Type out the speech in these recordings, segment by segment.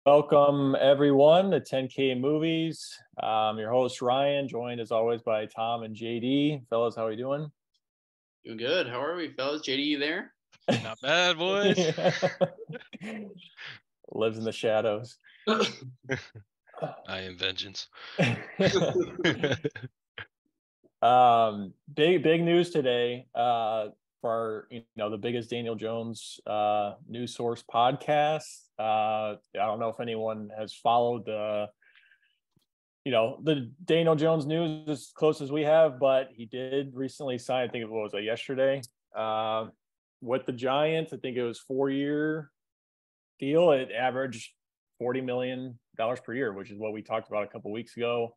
Welcome everyone to 10K Movies. Your host Ryan, joined as always by Tom and JD. Fellas, how are you doing? Doing good. How are we, fellas? JD, you there? Not bad, boys. Lives in the shadows. I am vengeance. Big news today. For the biggest Daniel Jones news source podcast. I don't know if anyone has followed the Daniel Jones news as close as we have, but he did recently sign, I think it was yesterday, with the Giants. I think it was 4-year deal. It averaged $40 million per year, which is what we talked about a couple weeks ago.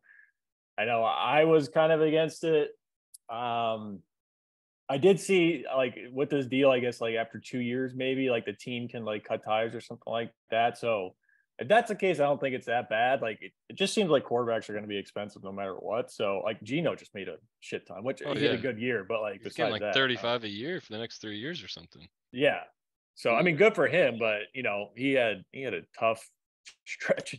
I know I was kind of against it. I did see, like, with this deal, I guess, like, after 2 years, maybe, like, the team can, like, cut ties or something like that. So if that's the case, I don't think it's that bad. Like, it just seems like quarterbacks are going to be expensive no matter what. So, like, Geno just made a shit ton, which he had a good year, but, like, he's getting besides like that, 35 a year for the next 3 years or something. yeah. So, I mean, good for him, but, he had a tough stretch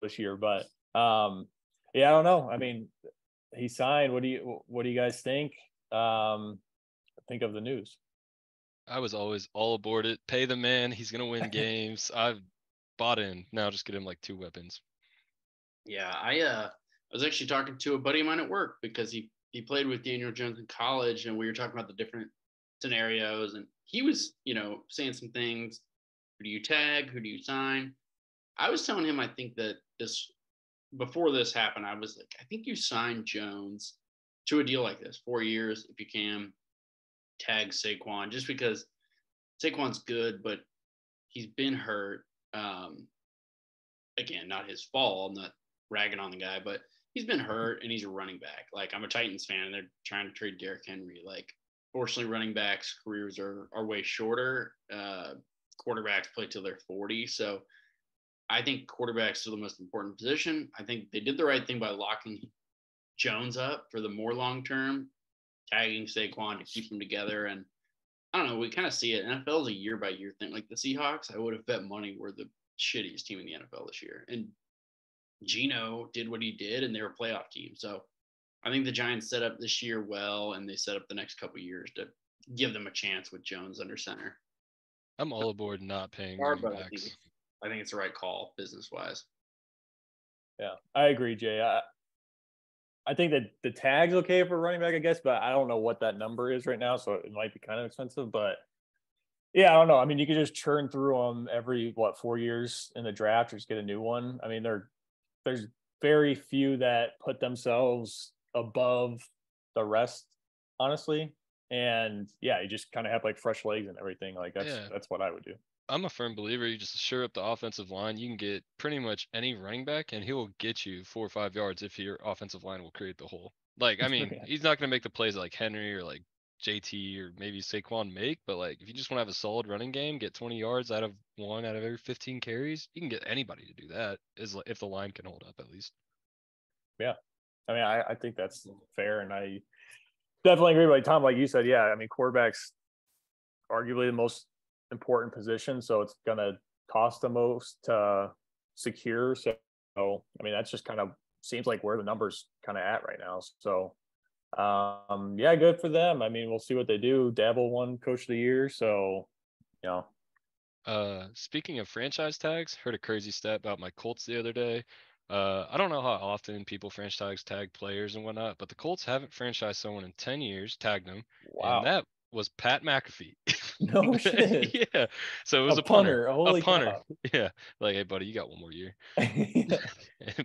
this year. But, yeah, I don't know. I mean, he signed. What do you guys think? Think of the news. I was always all aboard it. Pay the man. He's going to win games. I've bought in. Now just get him like 2 weapons. Yeah, I was actually talking to a buddy of mine at work because he played with Daniel Jones in college, and we were talking about the different scenarios, and he was, saying some things. Who do you tag? Who do you sign? I was telling him I think that before this happened, I was like, I think you sign Jones to a deal like this, 4 years if you can. Tag Saquon, just because Saquon's good, but he's been hurt. Again, not his fault. I'm not ragging on the guy, but he's been hurt and he's a running back. Like, I'm a Titans fan and they're trying to trade Derrick Henry. Like, fortunately, running backs' careers are way shorter. Quarterbacks play till they're 40. So I think quarterbacks are the most important position. I think they did the right thing by locking Jones up for the more long term, tagging Saquon to keep them together. And I don't know, we kind of see it. NFL is a year by year thing. Like the Seahawks, I would have bet money were the shittiest team in the NFL this year. And Geno did what he did, and they were a playoff team. So I think the Giants set up this year well, and they set up the next couple of years to give them a chance with Jones under center. I'm all aboard not paying running backs. I think it's the right call business wise. Yeah, I agree, Jay. I think that the tag's okay for running back, I guess, but I don't know what that number is right now, so it might be kind of expensive. But yeah, I don't know. I mean, you could just churn through them every 4 years in the draft, or just get a new one. I mean, there's very few that put themselves above the rest, honestly. And yeah, you just kind of have like fresh legs and everything. Like that's what I would do. I'm a firm believer. You just shore up the offensive line. You can get pretty much any running back, and he will get you 4 or 5 yards if your offensive line will create the hole. Like, I mean, he's not going to make the plays like Henry or like JT or maybe Saquon make, but like if you just want to have a solid running game, get 20 yards out of every 15 carries, you can get anybody to do that. Is if the line can hold up at least. Yeah, I mean, I think that's fair, and I definitely agree with Tom. Like you said, yeah, I mean, quarterbacks arguably the most important position, so it's gonna cost the most to secure. So I mean, that's just kind of seems like where the numbers kind of at right now. So yeah, good for them. I mean, we'll see what they do. Dabble won coach of the year, so speaking of franchise tags, heard a crazy stat about my Colts the other day. I don't know how often people franchise tag players and whatnot, but the Colts haven't franchised someone in 10 years, tagged them, and that was Pat McAfee. No shit. Yeah. So it was a punter. A punter. Yeah. Like, hey, buddy, you got one more year.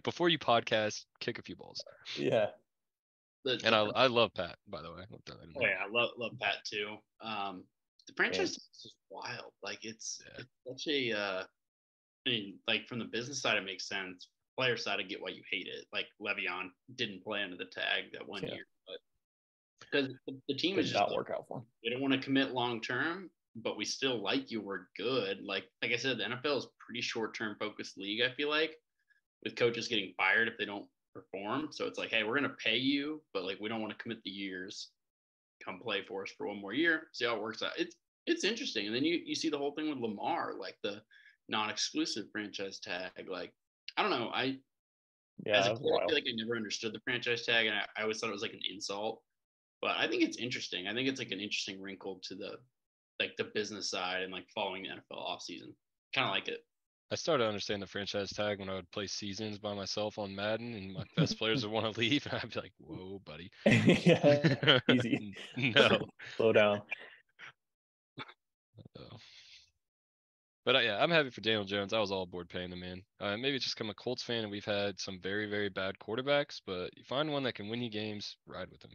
Before you podcast, kick a few balls. Yeah. And I love Pat, by the way. Oh yeah, I love Pat too. The franchise is just wild. Like it's such a I mean, like from the business side it makes sense. Player side I get why you hate it. Like Le'Veon didn't play under the tag that one year, but because the team is just not work out for him. We don't want to commit long term, but we still like you. We're good. Like I said, the NFL is a pretty short term focused league, I feel like, with coaches getting fired if they don't perform. So it's like, hey, we're gonna pay you, but like we don't want to commit the years. Come play for us for one more year, see how it works out. It's interesting. And then you see the whole thing with Lamar, like the non-exclusive franchise tag. Like, I don't know. Yeah, As a that's kid, I wild. feel like I never understood the franchise tag, and I always thought it was like an insult. But I think it's interesting. I think it's like an interesting wrinkle to the business side and like following the NFL offseason. Kind of like it. I started to understand the franchise tag when I would play seasons by myself on Madden, and my best players would want to leave, and I'd be like, "Whoa, buddy, Yeah, easy. no." Slow down. So, but yeah, I'm happy for Daniel Jones. I was all aboard paying the man. Maybe it's just I'm a Colts fan, and we've had some very, very bad quarterbacks, but you find one that can win you games, ride with him.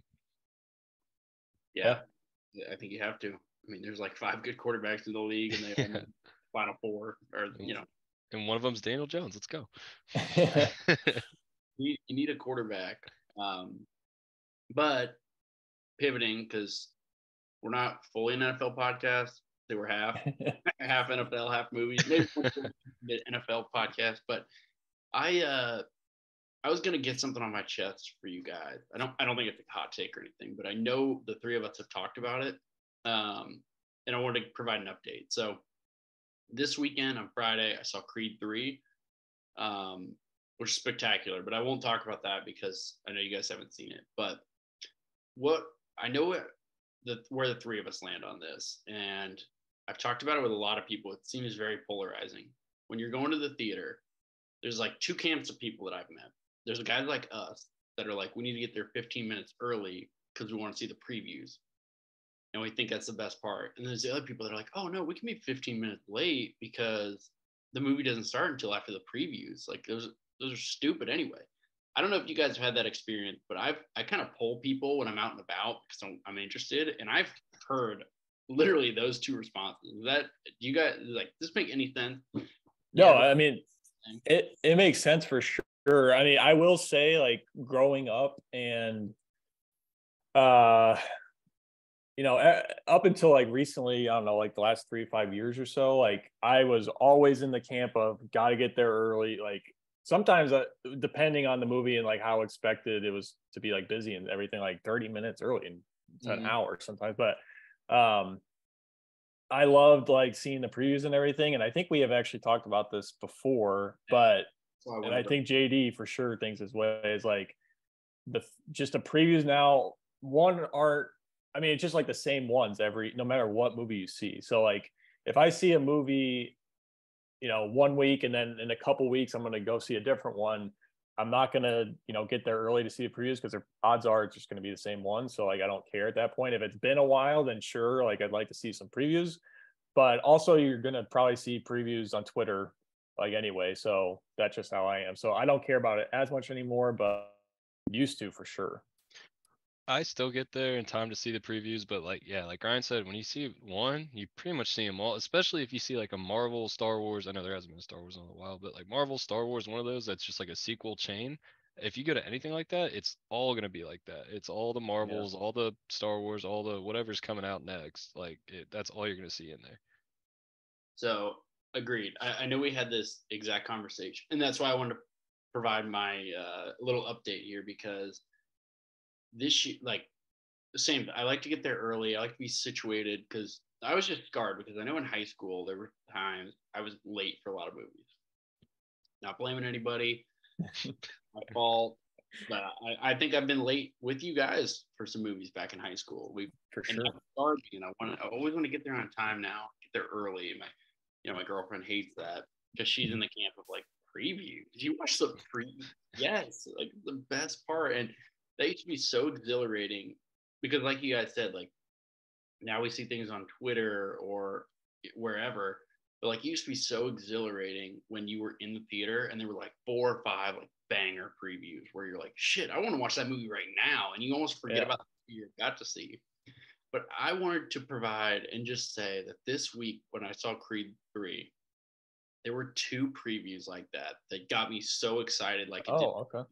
Yeah. I think you have to. I mean, there's like 5 good quarterbacks in the league, and they all made Final Four, or And one of them's Daniel Jones. Let's go. you need a quarterback. But pivoting, because we're not fully an NFL podcast. They were half NFL, half movies. Maybe the NFL podcast. But I was gonna get something on my chest for you guys. I don't think it's a hot take or anything, but I know the 3 of us have talked about it. And I wanted to provide an update. So this weekend on Friday, I saw Creed 3, which is spectacular, but I won't talk about that because I know you guys haven't seen it. But what I know where the 3 of us land on this, and I've talked about it with a lot of people. It seems very polarizing. When you're going to the theater, there's like 2 camps of people that I've met. There's guys like us that are like, we need to get there 15 minutes early because we want to see the previews. And we think that's the best part. And there's the other people that are like, oh no, we can be 15 minutes late because the movie doesn't start until after the previews. Like those are stupid anyway. I don't know if you guys have had that experience, but I kind of poll people when I'm out and about because I'm interested, and I've heard literally those 2 responses. Do you guys like this make any sense? No, I mean it makes sense for sure. I mean, I will say, like, growing up and up until like recently, I don't know, like the last 3 to 5 years or so, like I was always in the camp of gotta get there early. Like sometimes, depending on the movie and like how expected it was to be like busy and everything, like 30 minutes early and it's an hour sometimes. But I loved like seeing the previews and everything. And I think we have actually talked about this before, but and I think JD for sure thinks his way is like just the previews now, I mean, it's just like the same ones no matter what movie you see. So like if I see a movie, 1 week and then in a couple weeks I'm going to go see a different one, I'm not going to, get there early to see the previews because the odds are it's just going to be the same one. So like I don't care at that point. If it's been a while, then sure, like I'd like to see some previews. But also you're going to probably see previews on Twitter like anyway. So that's just how I am. So I don't care about it as much anymore, but used to for sure. I still get there in time to see the previews, but like Ryan said, when you see one, you pretty much see them all. Especially if you see like a Marvel, Star Wars. I know there hasn't been a Star Wars in a while, but like Marvel, Star Wars, one of those that's just like a sequel chain. If you go to anything like that, it's all gonna be like that. It's all the Marvels, all the Star Wars, all the whatever's coming out next. Like that's all you're gonna see in there. So agreed. I know we had this exact conversation, and that's why I wanted to provide my little update here because this year, like the same, I like to get there early. I like to be situated because I was just scarred because I know in high school there were times I was late for a lot of movies. Not blaming anybody, my fault. But I think I've been late with you guys for some movies back in high school. For sure. I always want to get there on time now, get there early. My girlfriend hates that because she's in the camp of like previews. You watch the previews? Yes, like the best part. And that used to be so exhilarating because, like you guys said, like now we see things on Twitter or wherever. But like it used to be so exhilarating when you were in the theater and there were like 4 or 5 like banger previews where you're like, shit, I want to watch that movie right now. And you almost forget about the you got to see. But I wanted to provide and just say that this week when I saw Creed 3, there were 2 previews like that got me so excited. Like okay.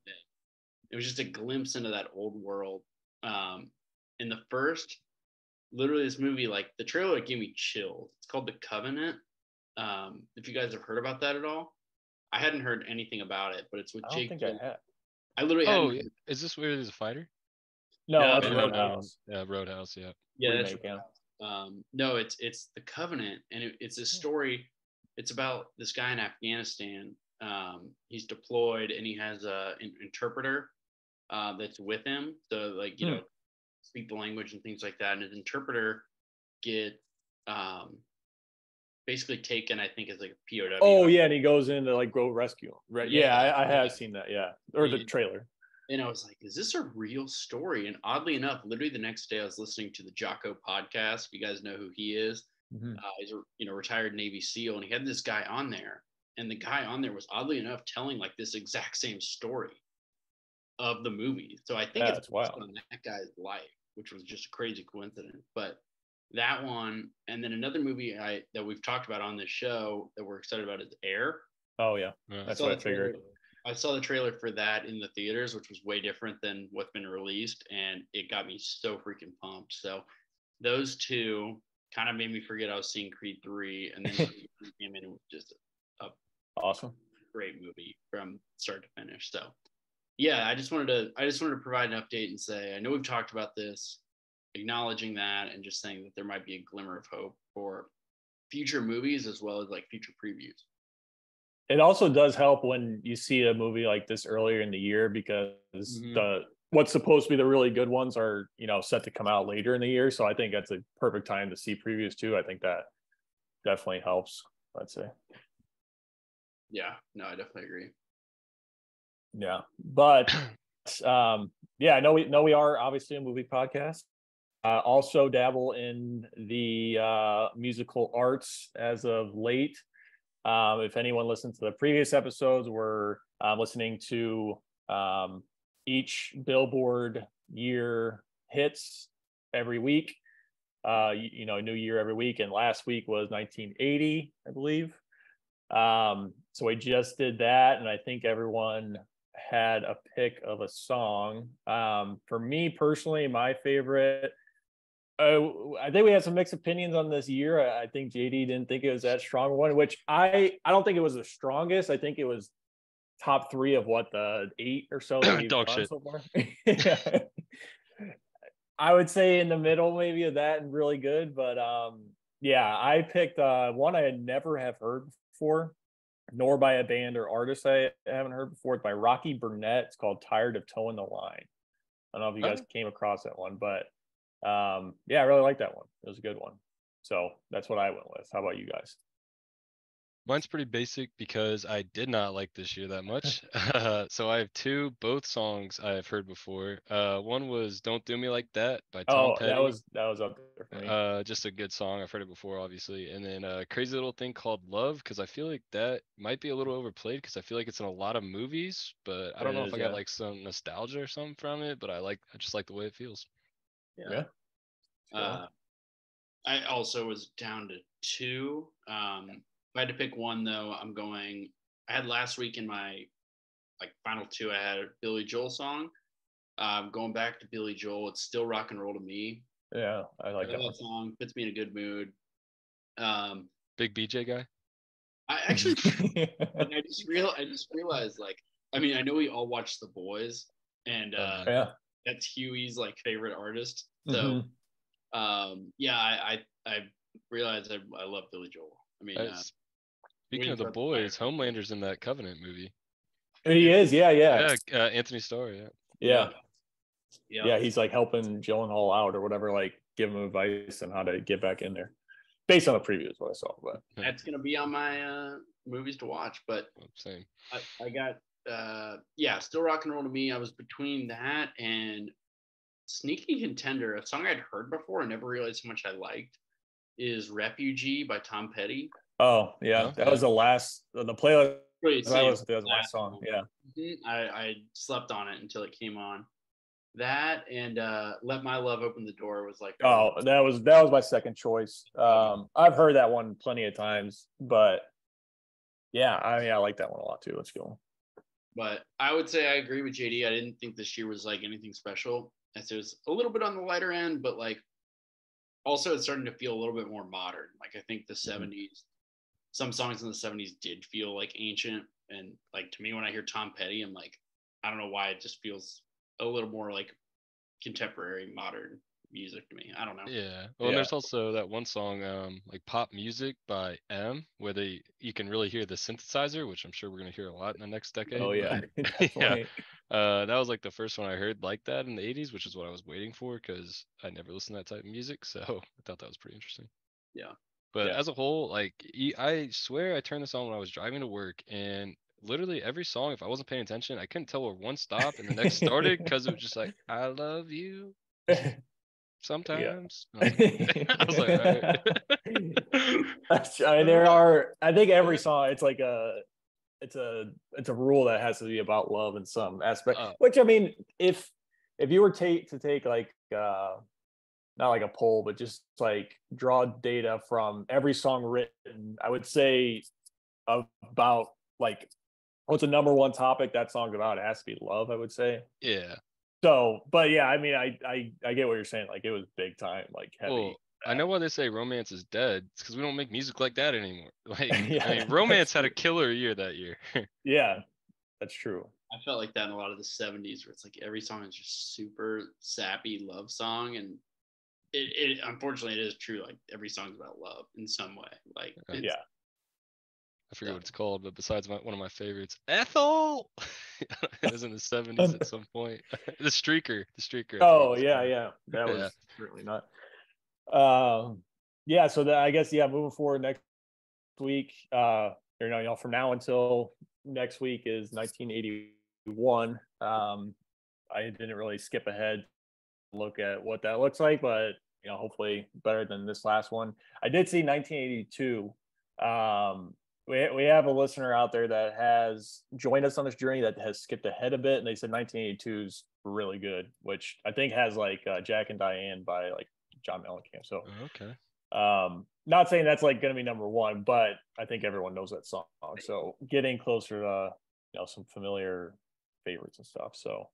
It was just a glimpse into that old world. In the first, literally this movie, like the trailer gave me chills. It's called The Covenant. If you guys have heard about that at all, I hadn't heard anything about it, but it's with Jake. I don't think I have. I literally. Oh, is this where there's a fighter? No, that's Roadhouse. Yeah, Roadhouse. Yeah. Yeah, that's Roadhouse. No, it's The Covenant, and it's a story it's about this guy in Afghanistan. He's deployed and he has an interpreter that's with him. So like, speak the language and things like that. And his interpreter get basically taken, I think, as like a POW. Oh yeah, and he goes in to like go rescue him. Right? Yeah, I have seen that. Yeah, or the trailer. And I was like, is this a real story? And oddly enough, literally the next day I was listening to the Jocko podcast. If you guys know who he is, he's a retired Navy SEAL, and he had this guy on there. And the guy on there was oddly enough telling like this exact same story of the movie. So I think it's wild on that guy's life, which was just a crazy coincidence. But that one, and then another movie that we've talked about on this show that we're excited about is Air. Oh yeah, that's what I figured. I saw the trailer for that in the theaters, which was way different than what's been released, and it got me so freaking pumped. So those two kind of made me forget I was seeing Creed 3, and then Creed 3 came in and was just a awesome, great movie from start to finish. So yeah, I just wanted to provide an update and say I know we've talked about this, acknowledging that and just saying that there might be a glimmer of hope for future movies as well as like future previews. It also does help when you see a movie like this earlier in the year because what's supposed to be the really good ones are, set to come out later in the year. So I think that's a perfect time to see previews too. I think that definitely helps, I'd say. Yeah, no, I definitely agree. Yeah. But I know we are obviously a movie podcast. Also dabble in the musical arts as of late. If anyone listened to the previous episodes, we're listening to each Billboard year hits every week. New year every week, and last week was 1980, I believe. So we just did that, and I think everyone had a pick of a song. For me personally, my favorite. I think we had some mixed opinions on this year. I think JD didn't think it was that strong one, which I don't think it was the strongest. I think it was top 3 of what the 8 or so that we've dog done shit so far. I would say in the middle maybe of that and really good, but I picked one I had never have heard before, nor by a band or artist I haven't heard before. It's by Rocky Burnett. It's called "Tired of Towing the Line." I don't know if you guys came across that one, but I really like that one. It was a good one. So that's what I went with. How about you guys? Mine's pretty basic because I did not like this year that much. So I have both songs I have heard before. One was "Don't Do Me Like That" by Tom Petty. that was up there for me. Just a good song. I've heard it before, obviously. And then "Crazy Little Thing Called Love" because I feel like that might be a little overplayed because I feel like it's in a lot of movies, but I don't know if I got like some nostalgia or something from it. But I just like the way it feels. Yeah. I also was down to 2. If I had to pick one, though, I had last week in my final 2, I had a Billy Joel song. Going back to Billy Joel, it's Still Rock and Roll to Me. Yeah, I like that song. Puts me in a good mood. Big BJ guy. I actually, I just realized, I know we all watched The Boys, and that's Huey's favorite artist. So, I realized I love Billy Joel. Speaking of The Boys, Homelander's in that Covenant movie. He is, yeah. Anthony Starr, yeah. He's helping Gyllenhaal out or whatever, give him advice on how to get back in there, based on the preview is what I saw. But that's gonna be on my movies to watch. But same. I got Still Rock and Roll to Me. I was between that and sneaky contender, a song I'd heard before and never realized how much I liked, is "Refugee" by Tom Petty. Oh yeah, that was the playlist. That was the last song. Yeah, I slept on it until it came on. That and "Let My Love Open the Door" was that was my second choice. I've heard that one plenty of times, but I like that one a lot too. Let's go. But I would say I agree with JD. I didn't think this year was anything special. As it was a little bit on the lighter end, but also it's starting to feel a little bit more modern. I think the 70s, some songs in the 70s did feel ancient. And to me, when I hear Tom Petty, I'm I don't know why it just feels a little more contemporary, modern. music to me. I don't know. Yeah. Well, and there's also that one song, like Pop Music by M, where you can really hear the synthesizer, which I'm sure we're gonna hear a lot in the next decade. Oh yeah, but, yeah. definitely. That was like the first one I heard like that in the 80s, which is what I was waiting for because I never listened to that type of music. So I thought that was pretty interesting. Yeah. But Yeah. as a whole, like I swear I turned this on when I was driving to work, and literally every song, if I wasn't paying attention, I couldn't tell where one stopped and the next started because it was just like, I love you Yeah. sometimes. I was like, all right. I mean, there are. I think every song, it's like it's a rule that has to be about love in some aspect. Which I mean, if you were to take like not like a poll, but just like draw data from every song written, I would say about like what's the number one topic that song's about? It has to be love, I would say. Yeah. So, but yeah, I mean, I get what you're saying. Like it was big time, like heavy. Well, I know why they say romance is dead. It's because we don't make music like that anymore. Like, Yeah, I mean, romance had a killer year that year. Yeah, that's true. I felt like that in a lot of the 70s where it's like every song is just super sappy love song. And it unfortunately, it is true. Like every song's about love in some way. Like, Yeah. I forget what it's called, but besides one of my favorites, Ethel, it was in the 70s at some point. The Streaker. Oh yeah, that was certainly not. Yeah, so that I guess moving forward next week, from now until next week is 1981. I didn't really skip ahead, look at what that looks like, but hopefully better than this last one. I did see 1982. We have a listener out there that has joined us on this journey that has skipped ahead a bit, and they said 1982 is really good, which I think has like Jack and Diane by like John Mellencamp. So okay. Not saying that's like going to be number one, but I think everyone knows that song. So getting closer to some familiar favorites and stuff. So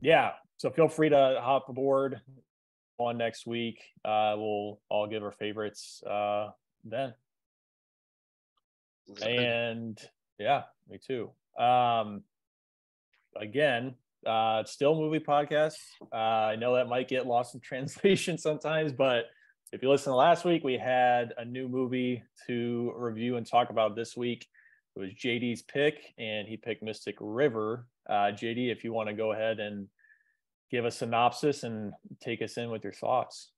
yeah, so feel free to hop aboard on next week. We'll all give our favorites then. And yeah, me too. Again, it's still movie podcast. I know that might get lost in translation sometimes, but if you listen to last week, we had a new movie to review and talk about this week. It was JD's pick, and he picked Mystic River. JD, if you want to go ahead and give a synopsis and take us in with your thoughts.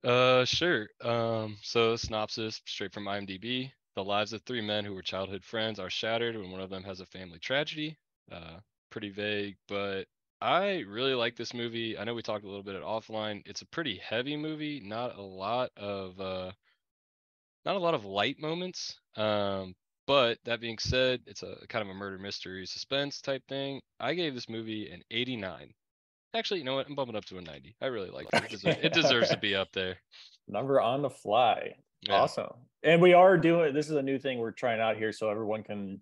Sure. So synopsis straight from IMDb. The lives of three men who were childhood friends are shattered when one of them has a family tragedy. Pretty vague, but I really like this movie. I know we talked a little bit at offline. It's a pretty heavy movie, not a lot of light moments. But that being said, it's a kind of a murder mystery suspense type thing. I gave this movie an 89. Actually, you know what? I'm bumping up to a 90. I really like it. It deserves to be up there. Number on the fly. Yeah. Awesome. And we are doing, this is a new thing we're trying out here so everyone can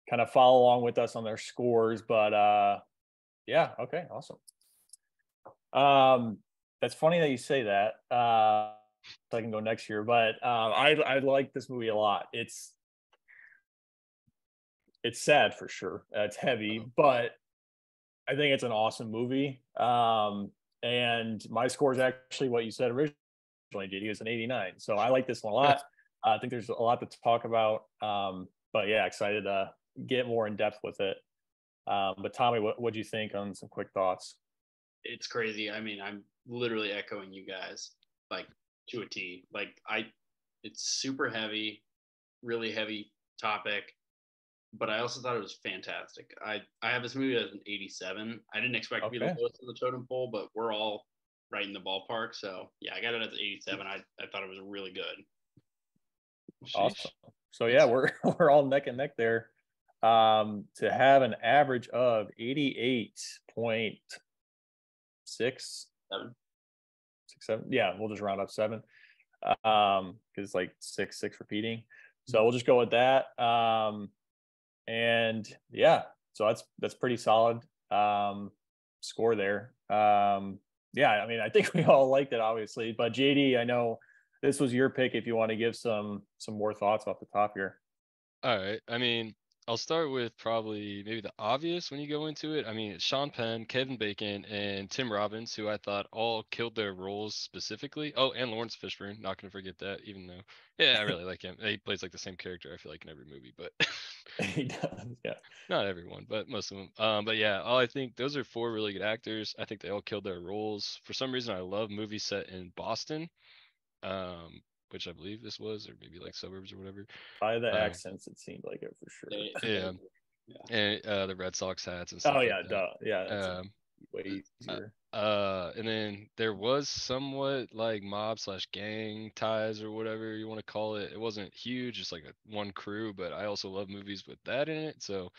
kind of follow along with us on their scores. But yeah, okay, awesome. That's funny that you say that. So I can go next year, but I like this movie a lot. It's sad for sure. It's heavy, but I think it's an awesome movie. And my score is actually what you said originally, JD. It was an 89. So I like this one a lot. I think there's a lot to talk about. But yeah, excited to get more in depth with it. But Tommy, what do you think on some quick thoughts? It's crazy. I mean, I'm literally echoing you guys like to a T. Like it's super heavy, really heavy topic. But I also thought it was fantastic. I have this movie as an 87. I didn't expect to be the lowest of the totem pole, but we're all right in the ballpark. So yeah, I got it as 87. I thought it was really good. Awesome. So yeah, we're all neck and neck there. To have an average of 88.67. Yeah, we'll just round up 7. Because it's like 6 repeating. So we'll just go with that. And yeah, so that's pretty solid score there. Yeah, I mean, I think we all liked it, obviously. But JD, I know this was your pick. If you want to give some more thoughts off the top here. All right. I mean, I'll start with probably maybe the obvious when you go into it. I mean, it's Sean Penn, Kevin Bacon, and Tim Robbins, who I thought all killed their roles specifically. Oh, and Lawrence Fishburne, not gonna forget that, even though, yeah, I really like him. He plays like the same character, I feel like, in every movie, but He does, yeah. not everyone, but most of them. But yeah, I think those are four really good actors. I think they all killed their roles. For some reason, I love movies set in Boston, um, which I believe this was, or maybe like suburbs or whatever. By the Um, accents, it seemed like it for sure. yeah, Yeah. and the Red Sox hats and Oh stuff like yeah, that. duh. Yeah, that's Um, way easier. and then there was somewhat like mob slash gang ties or whatever you want to call it. It wasn't huge, just like one crew, but I also love movies with that in it. So,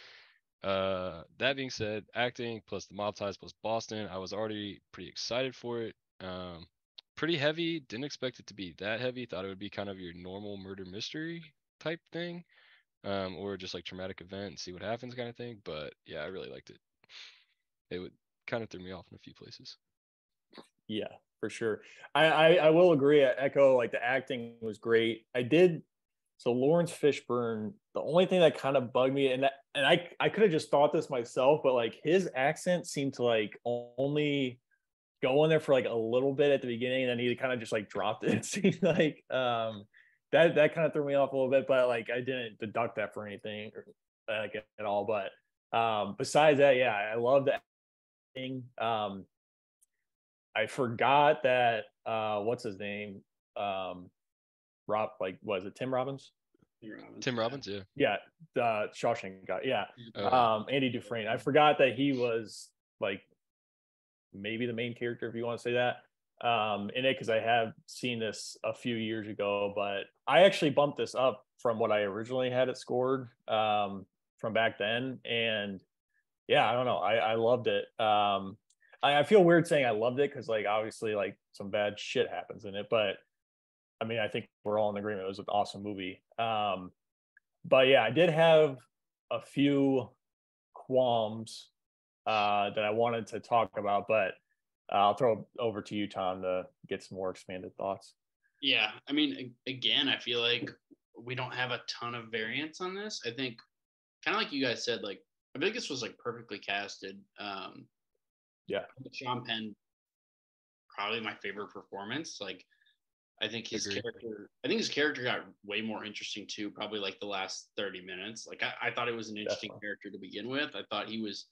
that being said, acting plus the mob ties plus Boston, I was already pretty excited for it. Pretty heavy. Didn't expect it to be that heavy. Thought it would be kind of your normal murder mystery type thing, or just like traumatic event and see what happens kind of thing. But yeah, I really liked it. It would kind of threw me off in a few places. Yeah, for sure. I will agree. I echo, like, the acting was great. I did. So Lawrence Fishburne, the only thing that kind of bugged me, and I could have just thought this myself, but like his accent seemed to like only go in there for like a little bit at the beginning, and then he kind of just like dropped it. It seemed like that kind of threw me off a little bit, but like I didn't deduct that for anything or, like, at all. But besides that, yeah, I love the acting. I forgot that what's his name? Rob, like, was it Tim Robbins? Tim Robbins, yeah. Yeah, the Shawshank guy. Yeah. Oh, yeah. Andy Dufresne. I forgot that he was like maybe the main character, if you want to say that, in it, because I have seen this a few years ago, but I actually bumped this up from what I originally had it scored, from back then. And yeah, I don't know. I loved it. I feel weird saying I loved it because, like, obviously, like, some bad shit happens in it, but I mean, I think we're all in agreement. It was an awesome movie. But yeah, I did have a few qualms that I wanted to talk about, but I'll throw it over to you, Tom, to get some more expanded thoughts. Yeah, I mean, again, I feel like we don't have a ton of variance on this. I think, kind of like you guys said, like I think this was like perfectly casted. Yeah, Sean Penn, probably my favorite performance. Like, I think his Agree. character, got way more interesting too. Probably like the last 30 minutes. Like, I thought it was an interesting definitely. character to begin with. I thought he was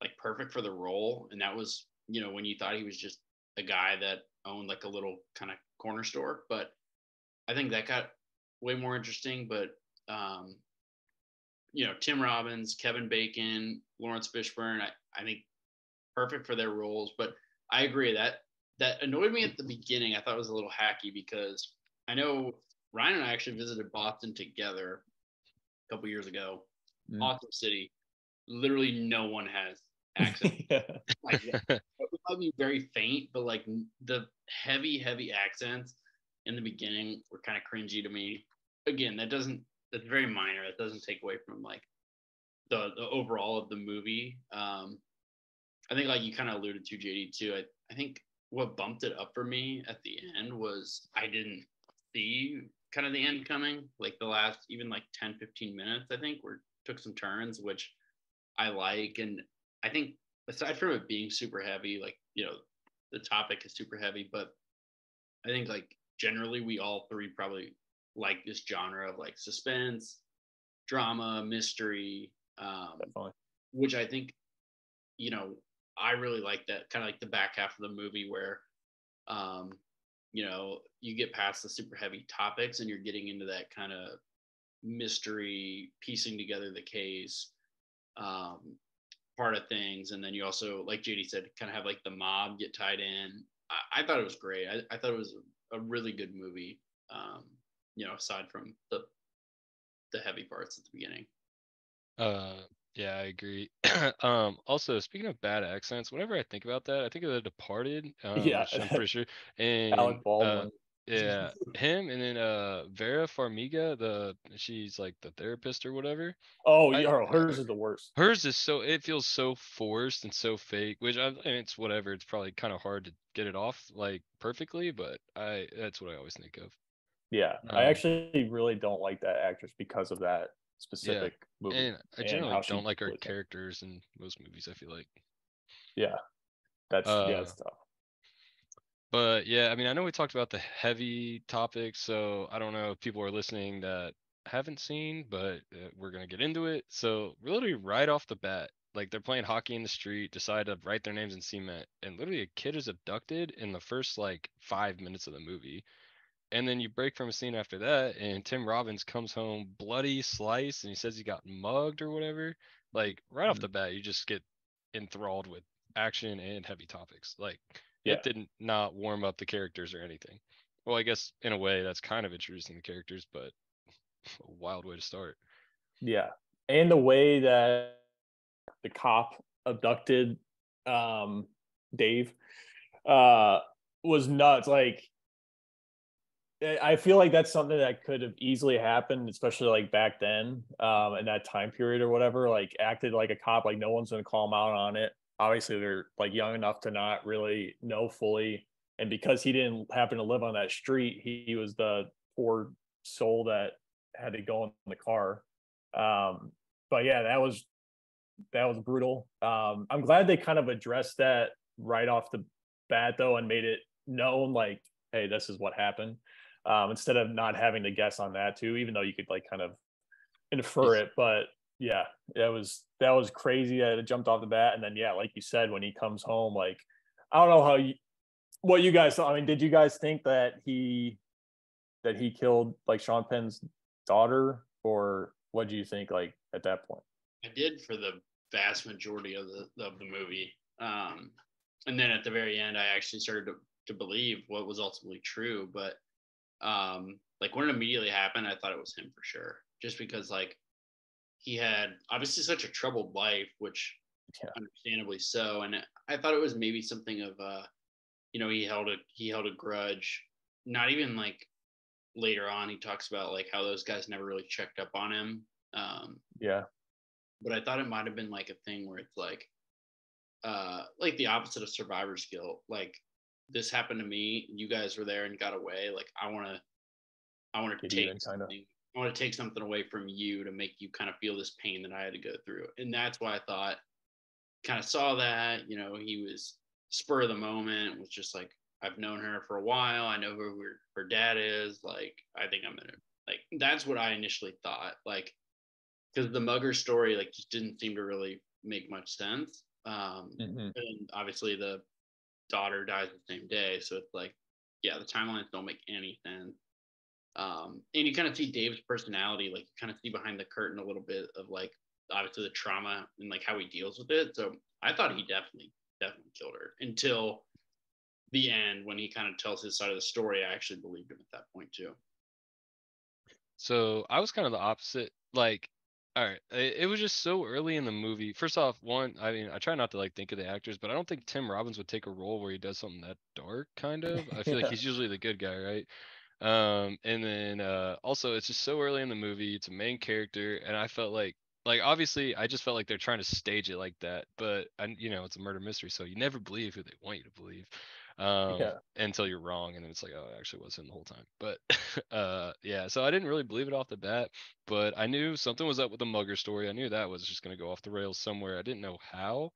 like perfect for the role, and that was, when you thought he was just a guy that owned like a little kind of corner store. But I think that got way more interesting. But Tim Robbins, Kevin Bacon, Lawrence Fishburne, I think perfect for their roles. But I agree that annoyed me at the beginning. I thought it was a little hacky because I know Ryan and I actually visited Boston together a couple years ago. Mm. Awesome city. Literally no one has accent. Yeah. Like, it might be very faint, but like the heavy accents in the beginning were kind of cringy to me. Again, that's very minor. That doesn't take away from like the overall of the movie. I think, like you kind of alluded to, JD, too. I think what bumped it up for me at the end was I didn't see kind of the end coming. Like the last even like 10, 15 minutes, I think, were took some turns, which I like. And I think aside from it being super heavy, like, the topic is super heavy, but I think like generally we all three probably like this genre of like suspense, drama, mystery, Definitely. which I think, you know, I really like that kind of like the back half of the movie where, um, you get past the super heavy topics and you're getting into that kind of mystery, piecing together the case, um, part of things. And then you also, like JD said, kind of have like the mob get tied in. I thought it was great. I thought it was a really good movie, aside from the heavy parts at the beginning. Uh, yeah, I agree. Also, speaking of bad accents, whenever I think about that, I think of The Departed, Yeah. which I'm pretty sure, and Alec Baldwin. yeah, him, and then Vera Farmiga, she's like the therapist or whatever. Oh, I yeah, hers is the worst. Hers is it feels so forced and so fake, which and it's whatever. It's probably kind of hard to get it off like perfectly, but that's what I always think of. Yeah, I Um, actually really don't like that actress because of that. specific movie. And I how generally she don't like her played that. characters in most movies, I feel like. Yeah, that's Uh, tough. But yeah, I mean, I know we talked about the heavy topics, so I don't know if people are listening that haven't seen, but we're gonna get into it. So literally right off the bat, like they're playing hockey in the street, decide to write their names in cement, and literally a kid is abducted in the first like 5 minutes of the movie. And then you break from a scene after that, and Tim Robbins comes home bloody, sliced, and he says he got mugged or whatever. Like right off the bat, you just get enthralled with action and heavy topics. Like Yeah, it didn't not warm up the characters or anything. Well, I guess in a way that's kind of introducing the characters, but a wild way to start. yeah, and the way that the cop abducted Dave was nuts. Like I feel like that's something that could have easily happened, especially like back then, in that time period or whatever. Like acted like a cop, like no one's gonna call him out on it. Obviously, they're like young enough to not really know fully, and because he didn't happen to live on that street, he was the poor soul that had to go in the car. But yeah, that was brutal. I'm glad they kind of addressed that right off the bat though, and made it known like, hey, this is what happened. Instead of not having to guess on that too, even though you could like kind of infer it. But yeah, that was crazy that it jumped off the bat. And then yeah, like you said, when he comes home, like I don't know what you guys thought. I mean, did you guys think that he killed like Sean Penn's daughter, or what do you think like at that point? I did for the vast majority of the movie. And then at the very end, I actually started to believe what was ultimately true. But like when it immediately happened, I thought it was him for sure, just because like he had obviously such a troubled life, which understandably so. And I thought it was maybe something of he held a grudge. Not even like later on, he talks about like how those guys never really checked up on him. Yeah. But I thought it might have been like a thing where it's like the opposite of survivor's guilt. Like this happened to me, you guys were there and got away. Like I want to take something. I want to take something away from you to make you kind of feel this pain that I had to go through. And that's why I thought, kind of saw that, he was spur of the moment, was just like, I've known her for a while. I know who her dad is. Like, I think I'm gonna like. That's what I initially thought. Like, because the mugger story like just didn't seem to really make much sense. And obviously the daughter dies the same day, so it's like, yeah, the timelines don't make any sense. And you kind of see Dave's personality, like you kind of see behind the curtain a little bit of like obviously the trauma and like how he deals with it. So I thought he definitely killed her until the end when he kind of tells his side of the story. I actually believed him at that point too. So I was kind of the opposite. Like, all right, it was just so early in the movie. First off, one, I mean, I try not to like think of the actors, but I don't think Tim Robbins would take a role where he does something that dark. Kind of, I feel like he's usually the good guy, right? And then also it's just so early in the movie. It's a main character, and I felt like obviously I just felt like they're trying to stage it like that, but it's a murder mystery, so you never believe who they want you to believe. Until you're wrong, and then it's like, oh, it actually was him the whole time. But yeah, so I didn't really believe it off the bat, but I knew something was up with the mugger story. I knew that was just going to go off the rails somewhere. I didn't know how.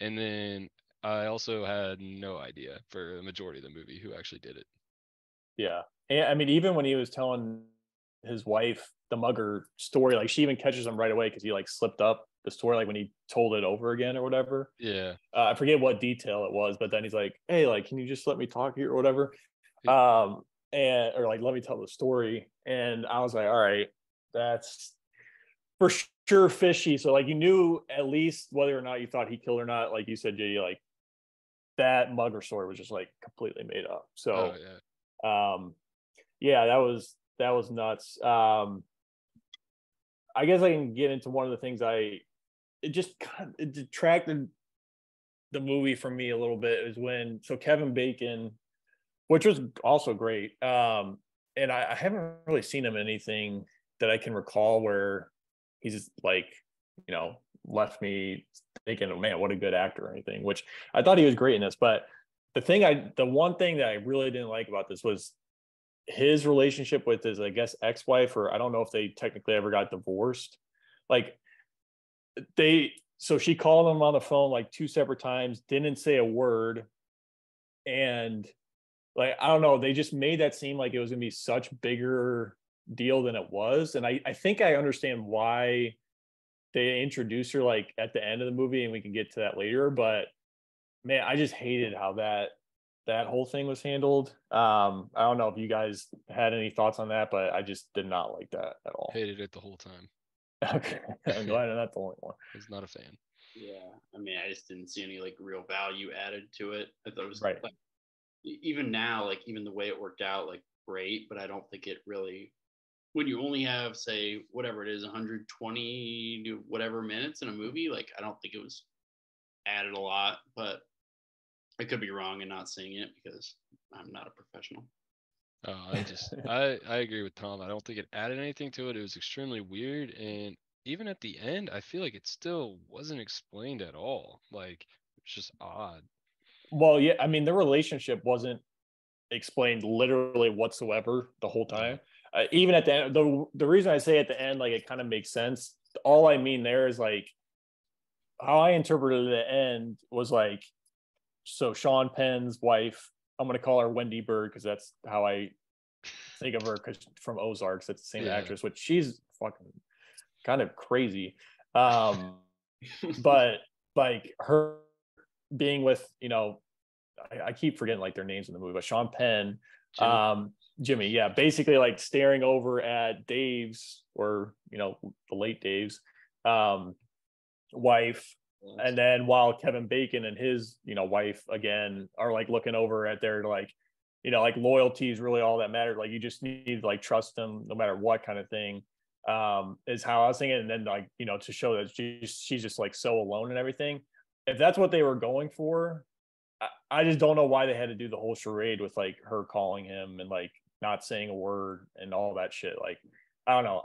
And then I also had no idea for the majority of the movie who actually did it. Yeah. And I mean, even when he was telling his wife the mugger story, like she even catches him right away because he like slipped up the story, like when he told it over again or whatever. Yeah. I forget what detail it was, but then he's like, hey, like, can you just let me talk here or whatever? And or like, let me tell the story. And I was like, all right, that's for sure fishy. So like you knew at least whether or not you thought he killed or not. Like you said, JD, like that mugger story was just like completely made up. So yeah, that was nuts. I guess I can get into one of the things it detracted the movie from me a little bit is when Kevin Bacon, which was also great. And I haven't really seen him in anything that I can recall where he's like, left me thinking, oh man, what a good actor or anything, which I thought he was great in this. But the one thing that I really didn't like about this was his relationship with his, I guess, ex-wife, or I don't know if they technically ever got divorced. Like so she called him on the phone like 2 separate times, didn't say a word. And like, I don't know, they just made that seem like it was gonna be such bigger deal than it was. And I think I understand why they introduced her like at the end of the movie, and we can get to that later. But man, I just hated how that whole thing was handled. I don't know if you guys had any thoughts on that, but I just did not like that at all. Hated it the whole time. Okay, I'm glad I'm not the only one. I was not a fan. Yeah, I mean, I just didn't see any like real value added to it. I thought it was Right. like, even now, like even the way it worked out, like great, but I don't think it really. When you only have, say, whatever it is, 120 to whatever minutes in a movie, like I don't think it was added a lot. But I could be wrong in not seeing it because I'm not a professional. I agree with Tom. I don't think it added anything to it. It was extremely weird, and even at the end, I feel like it still wasn't explained at all. Like it's just odd. Well, yeah, I mean, the relationship wasn't explained literally whatsoever the whole time. Even at the end, the reason I say at the end, like it kind of makes sense. All I mean there is like how I interpreted the end was like, so Sean Penn's wife, I'm gonna call her Wendy Bird because that's how I think of her, because from Ozarks, it's the same actress, which she's fucking kind of crazy. But like her being with, I keep forgetting like their names in the movie, but Sean Penn, Jimmy, yeah, basically like staring over at Dave's, or the late Dave's wife. And then while Kevin Bacon and his wife again are like looking over at their like like loyalty is really all that matters, like you just need to like trust them no matter what, kind of thing, is how I was thinking. And then like to show that she's just like so alone and everything. If that's what they were going for, I just don't know why they had to do the whole charade with like her calling him and like not saying a word and all that shit. Like I don't know,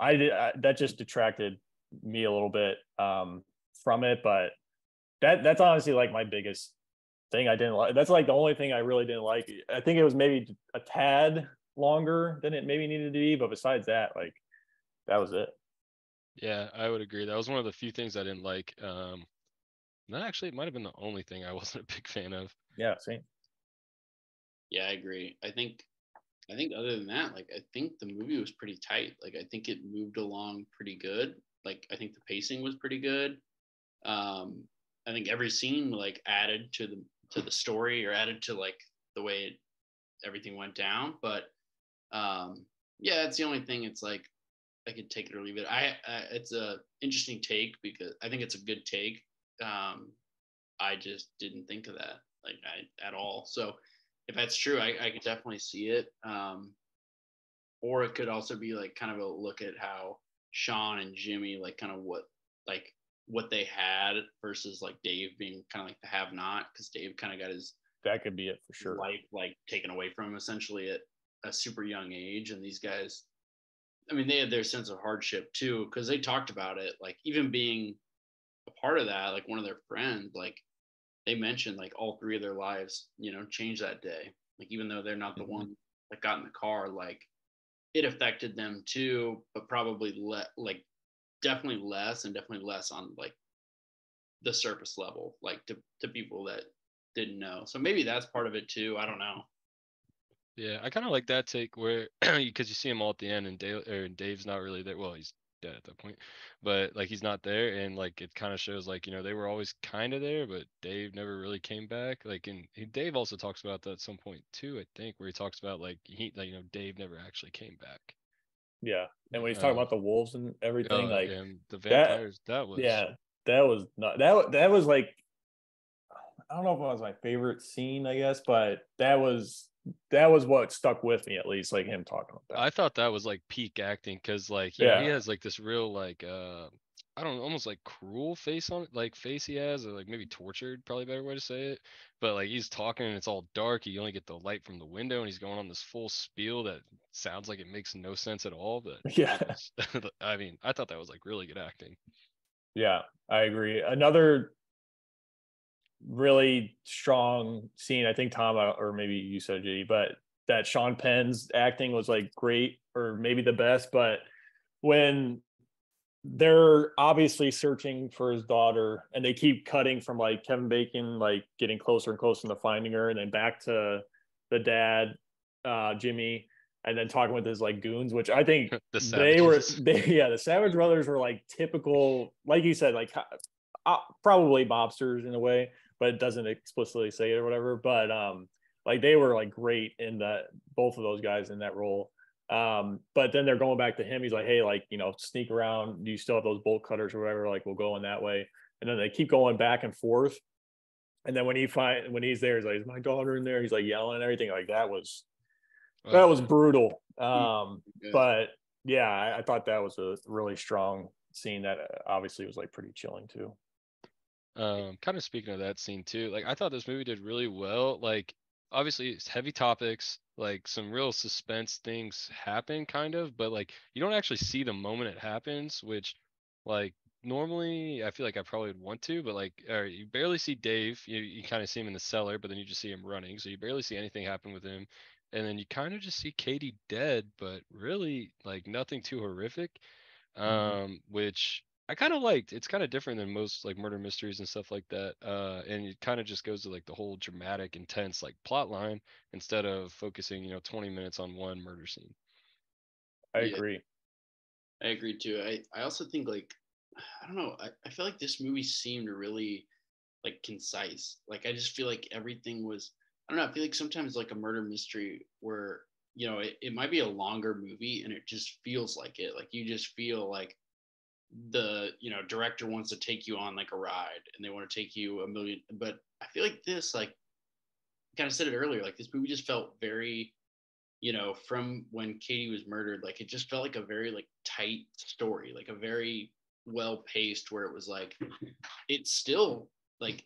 that just detracted me a little bit from it. But that's honestly like my biggest thing I didn't like. That's like the only thing I really didn't like. I think it was maybe a tad longer than it maybe needed to be, but besides that, like that was it. Yeah, I would agree. That was one of the few things I didn't like. That actually might have been the only thing I wasn't a big fan of. Yeah, same. Yeah, I agree. I think other than that, like I think the movie was pretty tight. Like I think it moved along pretty good. Like I think the pacing was pretty good. I think every scene like added to the story, or added to like the way everything went down. But yeah, it's the only thing. It's like I could take it or leave it. It's a interesting take because I think it's a good take. I just didn't think of that at all. So if that's true, I could definitely see it. Or it could also be like kind of a look at how Sean and Jimmy like kind of what they had versus like Dave being kind of like the have not, because Dave kind of got his that could be it for sure life like taken away from him essentially at a super young age. And these guys, I mean, they had their sense of hardship too, because they talked about it, like even being a part of that, like one of their friends, like they mentioned like all three of their lives, changed that day. Like even though they're not the one that got in the car, like it affected them too, but probably definitely less on like the surface level, like to people that didn't know. So maybe that's part of it too. I don't know. Yeah, I kind of like that take where because you see him all at the end, and Dave's not really there. Well, he's dead at that point, but like he's not there, and like it kind of shows like they were always kind of there, but Dave never really came back. Like, and Dave also talks about that at some point too, I think, where he talks about like Dave never actually came back. Yeah, and when he's talking about the wolves and everything, like and the vampires, that was that was not that was like, I don't know if it was my favorite scene, I guess, but that was what stuck with me, at least, like him talking about that. I thought that was like peak acting, because like he has like this real like I don't know, almost like cruel face on it, like face he has, or like maybe tortured, probably a better way to say it. But like he's talking and it's all dark. You only get the light from the window, and he's going on this full spiel that sounds like it makes no sense at all. But yeah, I mean, I thought that was like really good acting. Yeah, I agree. Another really strong scene, I think Tom, or maybe you said, G, but that Sean Penn's acting was like great, or maybe the best, but when they're obviously searching for his daughter and they keep cutting from like Kevin Bacon like getting closer and closer to finding her, and then back to the dad, Jimmy, and then talking with his like goons, which I think The the Savage Brothers were like typical, like you said, like probably mobsters in a way, but it doesn't explicitly say it or whatever. But like they were like great in that, both of those guys in that role. But then they're going back to him. He's like, hey, like, you know, sneak around. Do you still have those bolt cutters or whatever? Like, we'll go in that way. And then they keep going back and forth. And then when he's there, he's like, is my daughter in there? He's like yelling and everything. Like that was brutal. But yeah, I thought that was a really strong scene that obviously was like pretty chilling too. Kind of speaking of that scene too, like I thought this movie did really well. Like obviously it's heavy topics, like some real suspense things happen kind of, but like you don't actually see the moment it happens, which like normally I feel like I probably would want to, but like you barely see Dave. You kind of see him in the cellar, but then you just see him running, so you barely see anything happen with him. And then you kind of just see Katie dead, but really like nothing too horrific. Which I kind of liked. It's kind of different than most like murder mysteries and stuff like that. And it kind of just goes to like the whole dramatic, intense like plot line instead of focusing, 20 minutes on one murder scene. I agree. I agree too. I also think like, I don't know, I feel like this movie seemed really like concise. Like I just feel like everything was, I don't know, I feel like sometimes like a murder mystery where, it might be a longer movie and it just feels like it. Like you just feel like the director wants to take you on like a ride and they want to take you a million, but I feel like this, like kind of said it earlier, like this movie just felt very, from when Katie was murdered, like it just felt like a very like tight story, like a very well paced, where it was like it's still like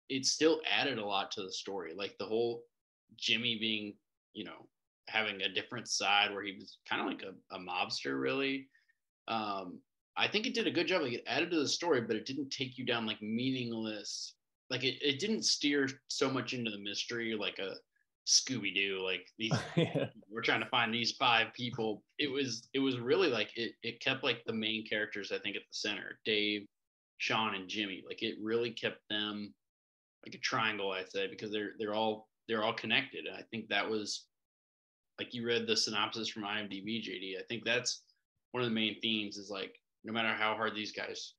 it still added a lot to the story, like the whole Jimmy being, having a different side where he was kind of like a mobster really. I think it did a good job. Like it added to the story, but it didn't take you down like meaningless. Like it didn't steer so much into the mystery like a Scooby-Doo. Like these, we're trying to find these 5 people. It was really like it kept like the main characters, I think, at the center: Dave, Sean, and Jimmy. Like it really kept them like a triangle, I'd say, because they're all connected. And I think that was, like, you read the synopsis from IMDb, JD. I think that's one of the main themes is like, no matter how hard these guys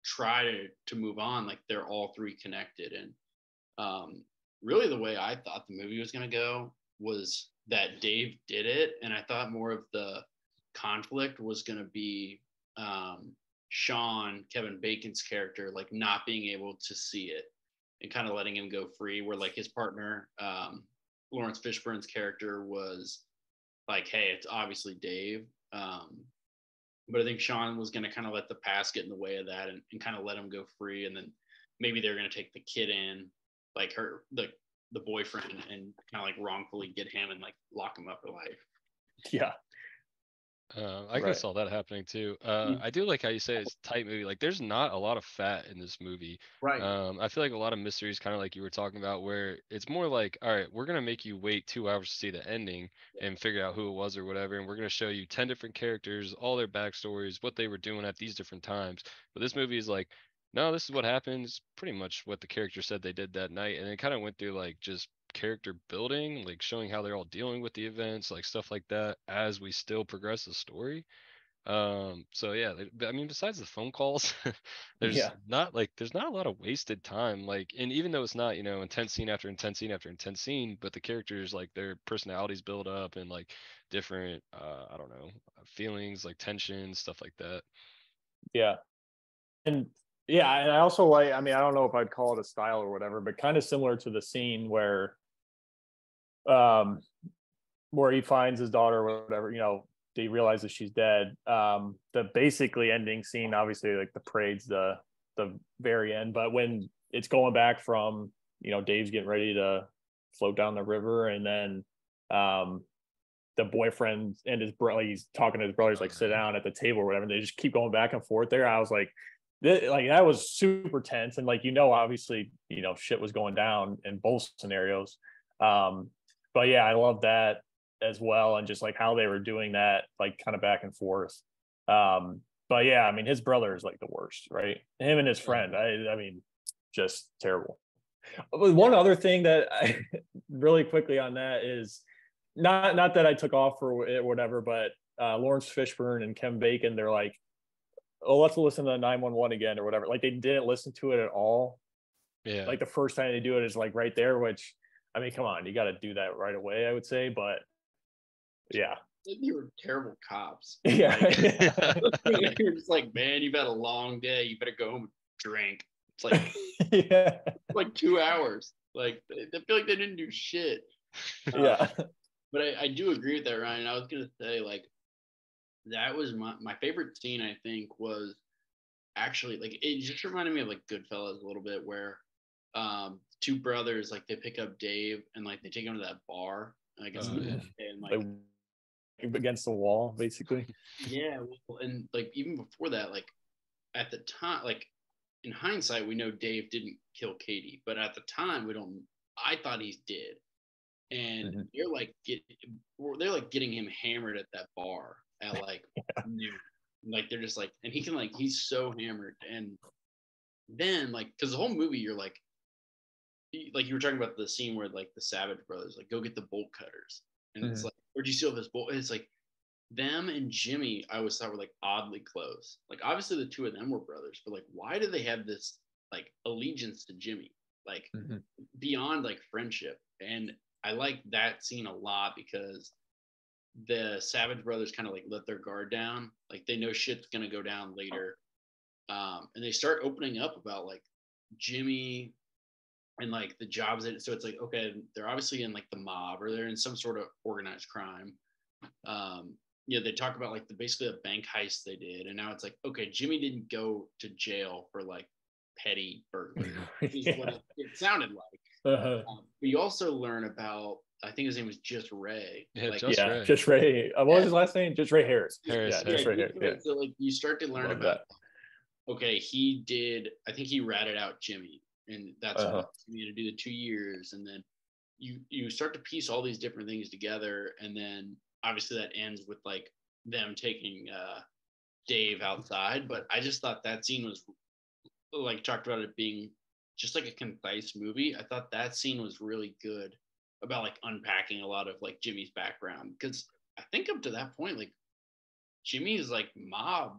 try to move on, like they're all 3 connected. And really the way I thought the movie was going to go was that Dave did it. And I thought more of the conflict was going to be Sean, Kevin Bacon's character, like not being able to see it and kind of letting him go free, where like his partner, Lawrence Fishburne's character, was like, hey, it's obviously Dave. But I think Sean was going to kind of let the past get in the way of that and kind of let him go free. And then maybe they're going to take the kid in, like the boyfriend, and kind of like wrongfully get him and like lock him up for life. Yeah. I kind of saw that happening too. I do like how you say it's a tight movie. Like there's not a lot of fat in this movie. Right. I feel like a lot of mysteries, kind of like you were talking about, where it's more like, all right, we're going to make you wait 2 hours to see the ending and figure out who it was or whatever. And we're going to show you 10 different characters, all their backstories, what they were doing at these different times. But this movie is like, no, this is what happens. Pretty much what the character said they did that night. And it kind of went through like just character building, like showing how they're all dealing with the events, like stuff like that, as we still progress the story. So yeah, I mean, besides the phone calls, there's not a lot of wasted time. Like, and even though it's not, intense scene after intense scene after intense scene, but the characters, like their personalities build up and like different, I don't know, feelings, like tension, stuff like that. Yeah. And yeah, and I also like, I mean, I don't know if I'd call it a style or whatever, but kind of similar to the scene where he finds his daughter or whatever, he realizes she's dead. The basically ending scene, obviously, like the parade's the very end, but when it's going back from, Dave's getting ready to float down the river, and then the boyfriend and his brother, he's talking to his brothers, like sit down at the table or whatever. And they just keep going back and forth there. I was like, that was super tense. And like, obviously, shit was going down in both scenarios. but yeah, I love that as well, and just like how they were doing that, like kind of back and forth. But yeah, I mean, his brother is like the worst, right? Him and his friend. I mean, just terrible. But one other thing that I really quickly on that is not that I took off for it, whatever, but Lawrence Fishburne and Kevin Bacon, they're like, oh, let's listen to 911 again or whatever. Like they didn't listen to it at all. Yeah. Like the first time they do it is like right there, which I mean, come on, you got to do that right away, I would say. But yeah. They were terrible cops. Yeah. Like, you're just like, man, you've had a long day. You better go home and drink. It's like, yeah. like 2 hours. Like, I feel like they didn't do shit. Yeah. But I do agree with that, Ryan. I was going to say, like, that was my favorite scene, I think, was actually, like, it just reminded me of, like, Goodfellas a little bit, where two brothers, like, they pick up Dave and, like, they take him to that bar. I guess, and, like, against the wall, basically. Yeah. Well, and, like, even before that, like, at the time, like, in hindsight, we know Dave didn't kill Katie, but at the time, I thought he did. And they're like getting him hammered at that bar at like noon. Like they're just like, and he can like, he's so hammered. And then like, because the whole movie, you're like you were talking about the scene where like the Savage brothers like go get the bolt cutters, and it's like, where'd you steal this bolt? And it's like them and Jimmy, I always thought were like oddly close. Like obviously the two of them were brothers, but like why do they have this like allegiance to Jimmy, like beyond like friendship? And I like that scene a lot because the Savage brothers kind of like let their guard down. Like they know shit's gonna go down later. And they start opening up about like Jimmy and like the jobs that, so it's like, okay, they're obviously in like the mob or they're in some sort of organized crime. They talk about like basically a bank heist they did. And now it's like, okay, Jimmy didn't go to jail for like petty burglary. Is what it sounded like. But you also learn about, I think his name was Just Ray. Yeah, like, Ray. Just Ray. What was his last name? Just Ray Harris. Just Ray Harris. Yeah. So like you start to learn about that. Okay, I think he ratted out Jimmy, and that's what Jimmy had to do the 2 years, and then you start to piece all these different things together, and then obviously that ends with like them taking Dave outside. But I just thought that scene was like, talked about it being just like a concise movie. I thought that scene was really good about like unpacking a lot of like Jimmy's background, because I think up to that point, like Jimmy's like mob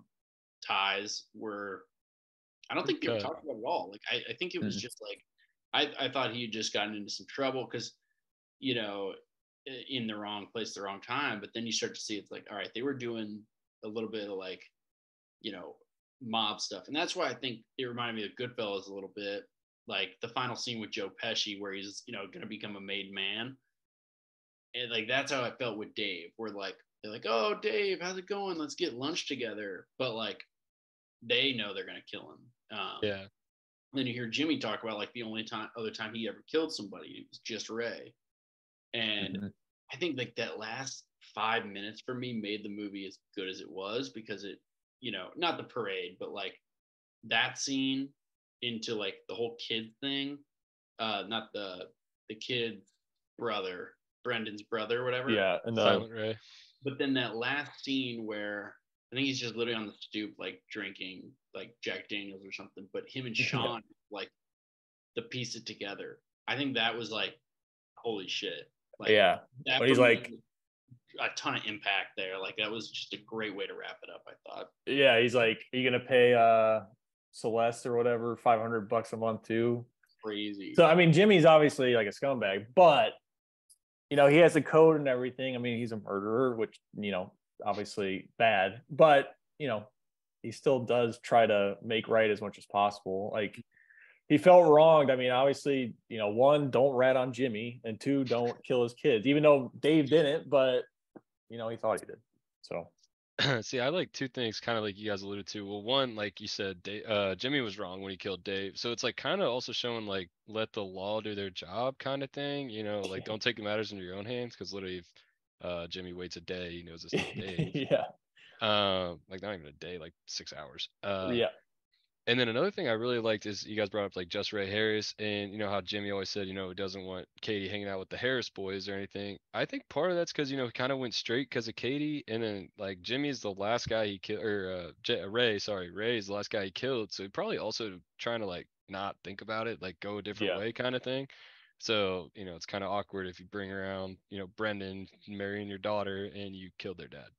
ties were, I don't think they were talked about at all. Like I think it was just like I thought he had just gotten into some trouble because in the wrong place, the wrong time. But then you start to see it's like, all right, they were doing a little bit of like mob stuff, and that's why I think it reminded me of Goodfellas a little bit. Like the final scene with Joe Pesci where he's, going to become a made man. And like, that's how I felt with Dave, where like, they're like, oh, Dave, how's it going? Let's get lunch together. But like, they know they're going to kill him. Yeah. Then you hear Jimmy talk about like the only other time he ever killed somebody, it was Just Ray. And I think like that last 5 minutes for me made the movie as good as it was, because it, not the parade, but like that scene into like the whole kid thing, not the kid's brother, Brendan's brother, or whatever. Yeah, and Silent Ray. But then that last scene where I think he's just literally on the stoop, like drinking like Jack Daniels or something. But him and Sean like to piece it together. I think that was like, holy shit. Like, yeah, but he's like a ton of impact there. Like that was just a great way to wrap it up, I thought. Yeah, he's like, are you gonna pay Celeste or whatever $500 a month too? Crazy. So I mean, Jimmy's obviously like a scumbag, but he has a code and everything. I mean, he's a murderer, which obviously bad, but he still does try to make right as much as possible. Like he felt wronged. I mean, obviously, one, don't rat on Jimmy, and two, don't kill his kids, even though Dave didn't, but he thought he did. So see, I like two things, kind of like you guys alluded to. Well, one, like you said, Jimmy was wrong when he killed Dave. So it's like kind of also showing like, let the law do their job kind of thing, like don't take matters into your own hands, because literally if Jimmy waits a day, he knows it's not Dave. yeah. Like not even a day, like 6 hours. Yeah. And then another thing I really liked is you guys brought up like Just Ray Harris, and you know how Jimmy always said, he doesn't want Katie hanging out with the Harris boys or anything. I think part of that's because he kind of went straight because of Katie, and then like Jimmy's the last guy he killed, or Ray is the last guy he killed, so he probably also trying to like not think about it, like go a different way kind of thing. So it's kind of awkward if you bring around Brendan marrying your daughter and you killed their dad.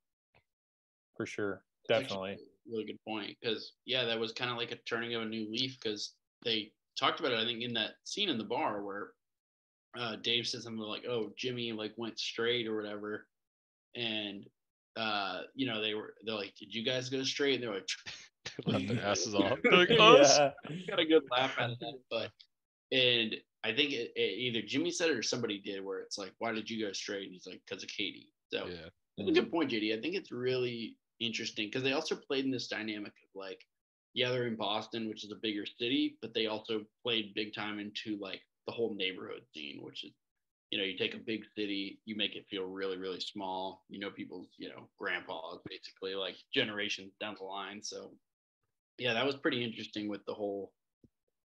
For sure, That's definitely. Really good point, because that was kind of like a turning of a new leaf, because they talked about it, I think, in that scene in the bar where Dave said something like, "Oh, Jimmy like went straight or whatever," and they're like, "Did you guys go straight?" And they're like, "Let their asses off." They're like, "Us." Got a good laugh out of that, but and I think it either Jimmy said it or somebody did, where it's like, "Why did you go straight?" And he's like, "Because of Katie." So yeah, that's a good point, JD. I think it's really interesting because they also played in this dynamic of like, they're in Boston, which is a bigger city, but they also played big time into like the whole neighborhood scene, which is, you take a big city, you make it feel really, really small. People's, grandpas, basically, like generations down the line. So, yeah, that was pretty interesting with the whole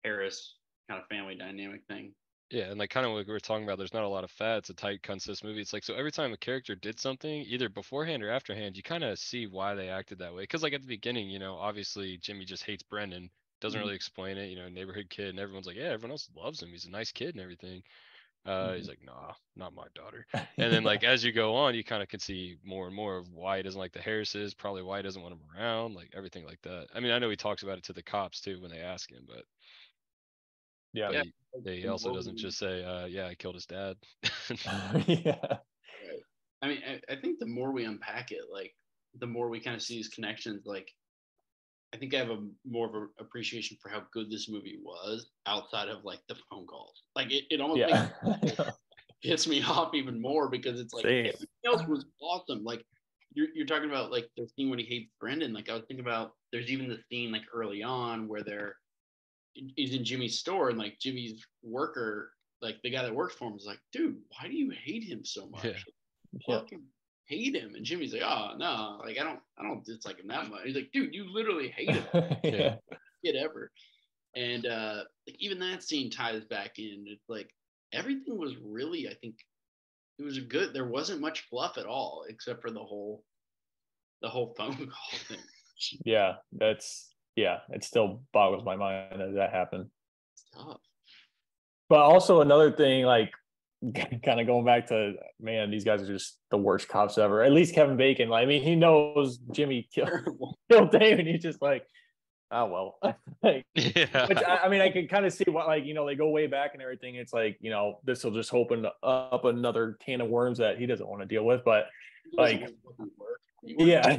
Harris kind of family dynamic thing. Yeah, and like kind of like we were talking about, there's not a lot of fat. It's a tight, concise movie. It's like, so every time a character did something, either beforehand or afterhand, you kind of see why they acted that way. Because like at the beginning, obviously Jimmy just hates Brendan, doesn't really explain it. Neighborhood kid, and everyone's like, yeah, everyone else loves him. He's a nice kid and everything. He's like, nah, not my daughter. And then like as you go on, you kind of can see more and more of why he doesn't like the Harrises, probably why he doesn't want him around, like everything like that. I mean, I know he talks about it to the cops too when they ask him, but yeah, he also doesn't just say, yeah, I killed his dad. yeah. Right. I mean, I think the more we unpack it, like the more we kind of see these connections. Like, I think I have more of an appreciation for how good this movie was outside of like the phone calls. Like it almost hits me off even more because it's like everything else was awesome. Like you're talking about like the scene when he hates Brendan. Like I was thinking about, there's even the scene like early on where he's in Jimmy's store, and like Jimmy's worker, like the guy that works for him, is like, "Dude, why do you hate him so much? Fucking hate him." And Jimmy's like, "Oh no, like I don't dislike him that much." He's like, "Dude, you literally hate him." Kid ever. And like even that scene ties back in. It's like everything was really, I think it was good. There wasn't much fluff at all except for the whole phone call thing. Yeah, it still boggles my mind that happened. It's tough. But also another thing, like kind of going back to, man, these guys are just the worst cops ever. At least Kevin Bacon, like, I mean, he knows Jimmy killed Dave, and he's just like, oh well. Like, which I mean, I can kind of see what, like, they go way back and everything. It's like, this will just open up another can of worms that he doesn't want to deal with. But like, yeah,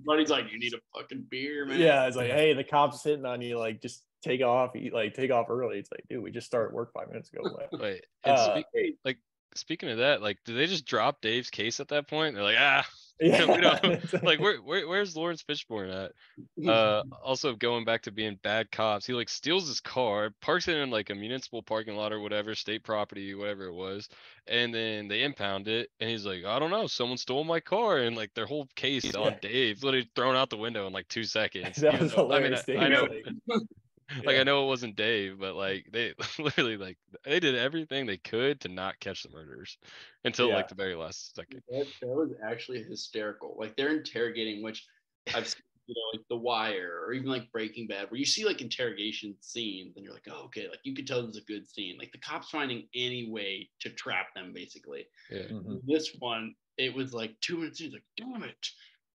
buddy's like, "You need a fucking beer, man." Yeah, it's like, hey, the cops hitting on you, like, just take off early. It's like, dude, we just started work 5 minutes ago. Wait, and speaking of that, like, do they just drop Dave's case at that point? They're like, we don't, like, where's Lawrence Fishburne at? Also going back to being bad cops, he like steals his car, parks it in like a municipal parking lot or whatever, state property, whatever it was, and then they impound it, and he's like, I don't know, someone stole my car, and like their whole case on Dave, literally thrown out the window in like 2 seconds. That was hilarious. I know. Like, I know it wasn't Dave, but like they literally, like, they did everything they could to not catch the murderers until like the very last second. That was actually hysterical. Like they're interrogating, which I've seen, like The Wire or even like Breaking Bad, where you see like interrogation scenes and you're like, oh, okay, like you could tell this is a good scene. Like the cops finding any way to trap them, basically. Yeah. Mm-hmm. This one, it was like 2 minutes. He's like, damn it.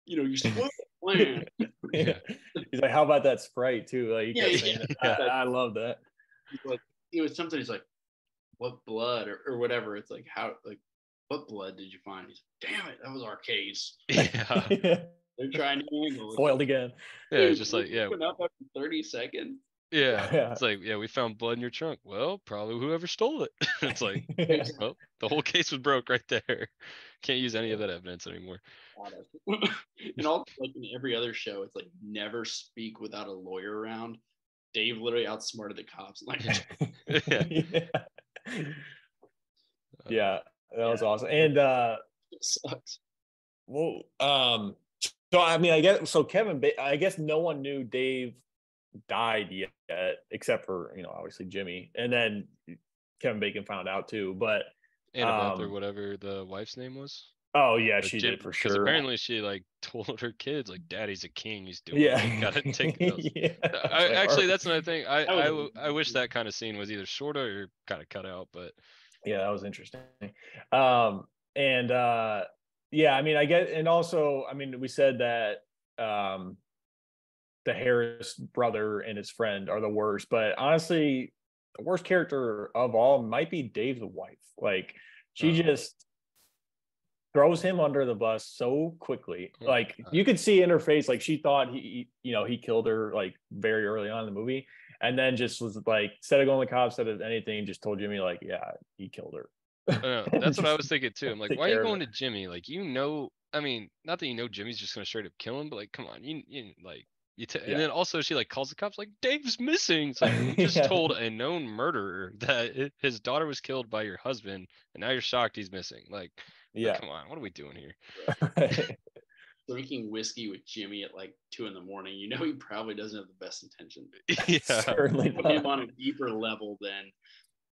You spoiled the plan. Yeah. He's like, how about that Sprite too? Like, I love that. Like, it was something. He's like, what blood or whatever. It's like, how, like, what blood did you find? He's like, damn it, that was our case. Yeah. They're trying to angle it. Foiled again. Yeah, just like, Up after 30 seconds. Yeah. It's like, yeah, we found blood in your trunk. Well, probably whoever stole it. It's like, well, the whole case was broke right there. Can't use any of that evidence anymore. And also, like in every other show, it's like never speak without a lawyer around. Dave literally outsmarted the cops. Like, yeah, that was awesome. And it sucks. Well, so I mean, I guess so. I guess no one knew Dave died yet, except for, you know, obviously Jimmy. And then Kevin Bacon found out too. But Annabeth or whatever the wife's name was. oh yeah, she did for Because sure. apparently she like told her kids like, "Daddy's a king. He's doing. Yeah, Like, gotta take those." yeah. Actually, that's another thing. I wish that. that kind of scene was either shorter or kind of cut out. But Yeah, that was interesting. And yeah, I mean, I get, and also, I mean, we said that the Harris brother and his friend are the worst, but honestly, the worst character of all might be Dave's wife. Like, she just throws him under the bus so quickly. Like, you could see in her face, like she thought he killed her like very early on in the movie, and then just was like, instead of going to the cops, instead of anything, just told Jimmy like, yeah, he killed her. that's what I was thinking too. I'm like, why are you going to to Jimmy? Like, you know, I mean, not that you know Jimmy's just gonna straight up kill him, but like, come on, you like. And then also she like calls the cops like Dave's missing. It's like you just told a known murderer that his daughter was killed by your husband, and now you're shocked he's missing. Like, come on, what are we doing here? Drinking whiskey with Jimmy at like 2 a.m. You know he probably doesn't have the best intention. Yeah, certainly put him on a deeper level than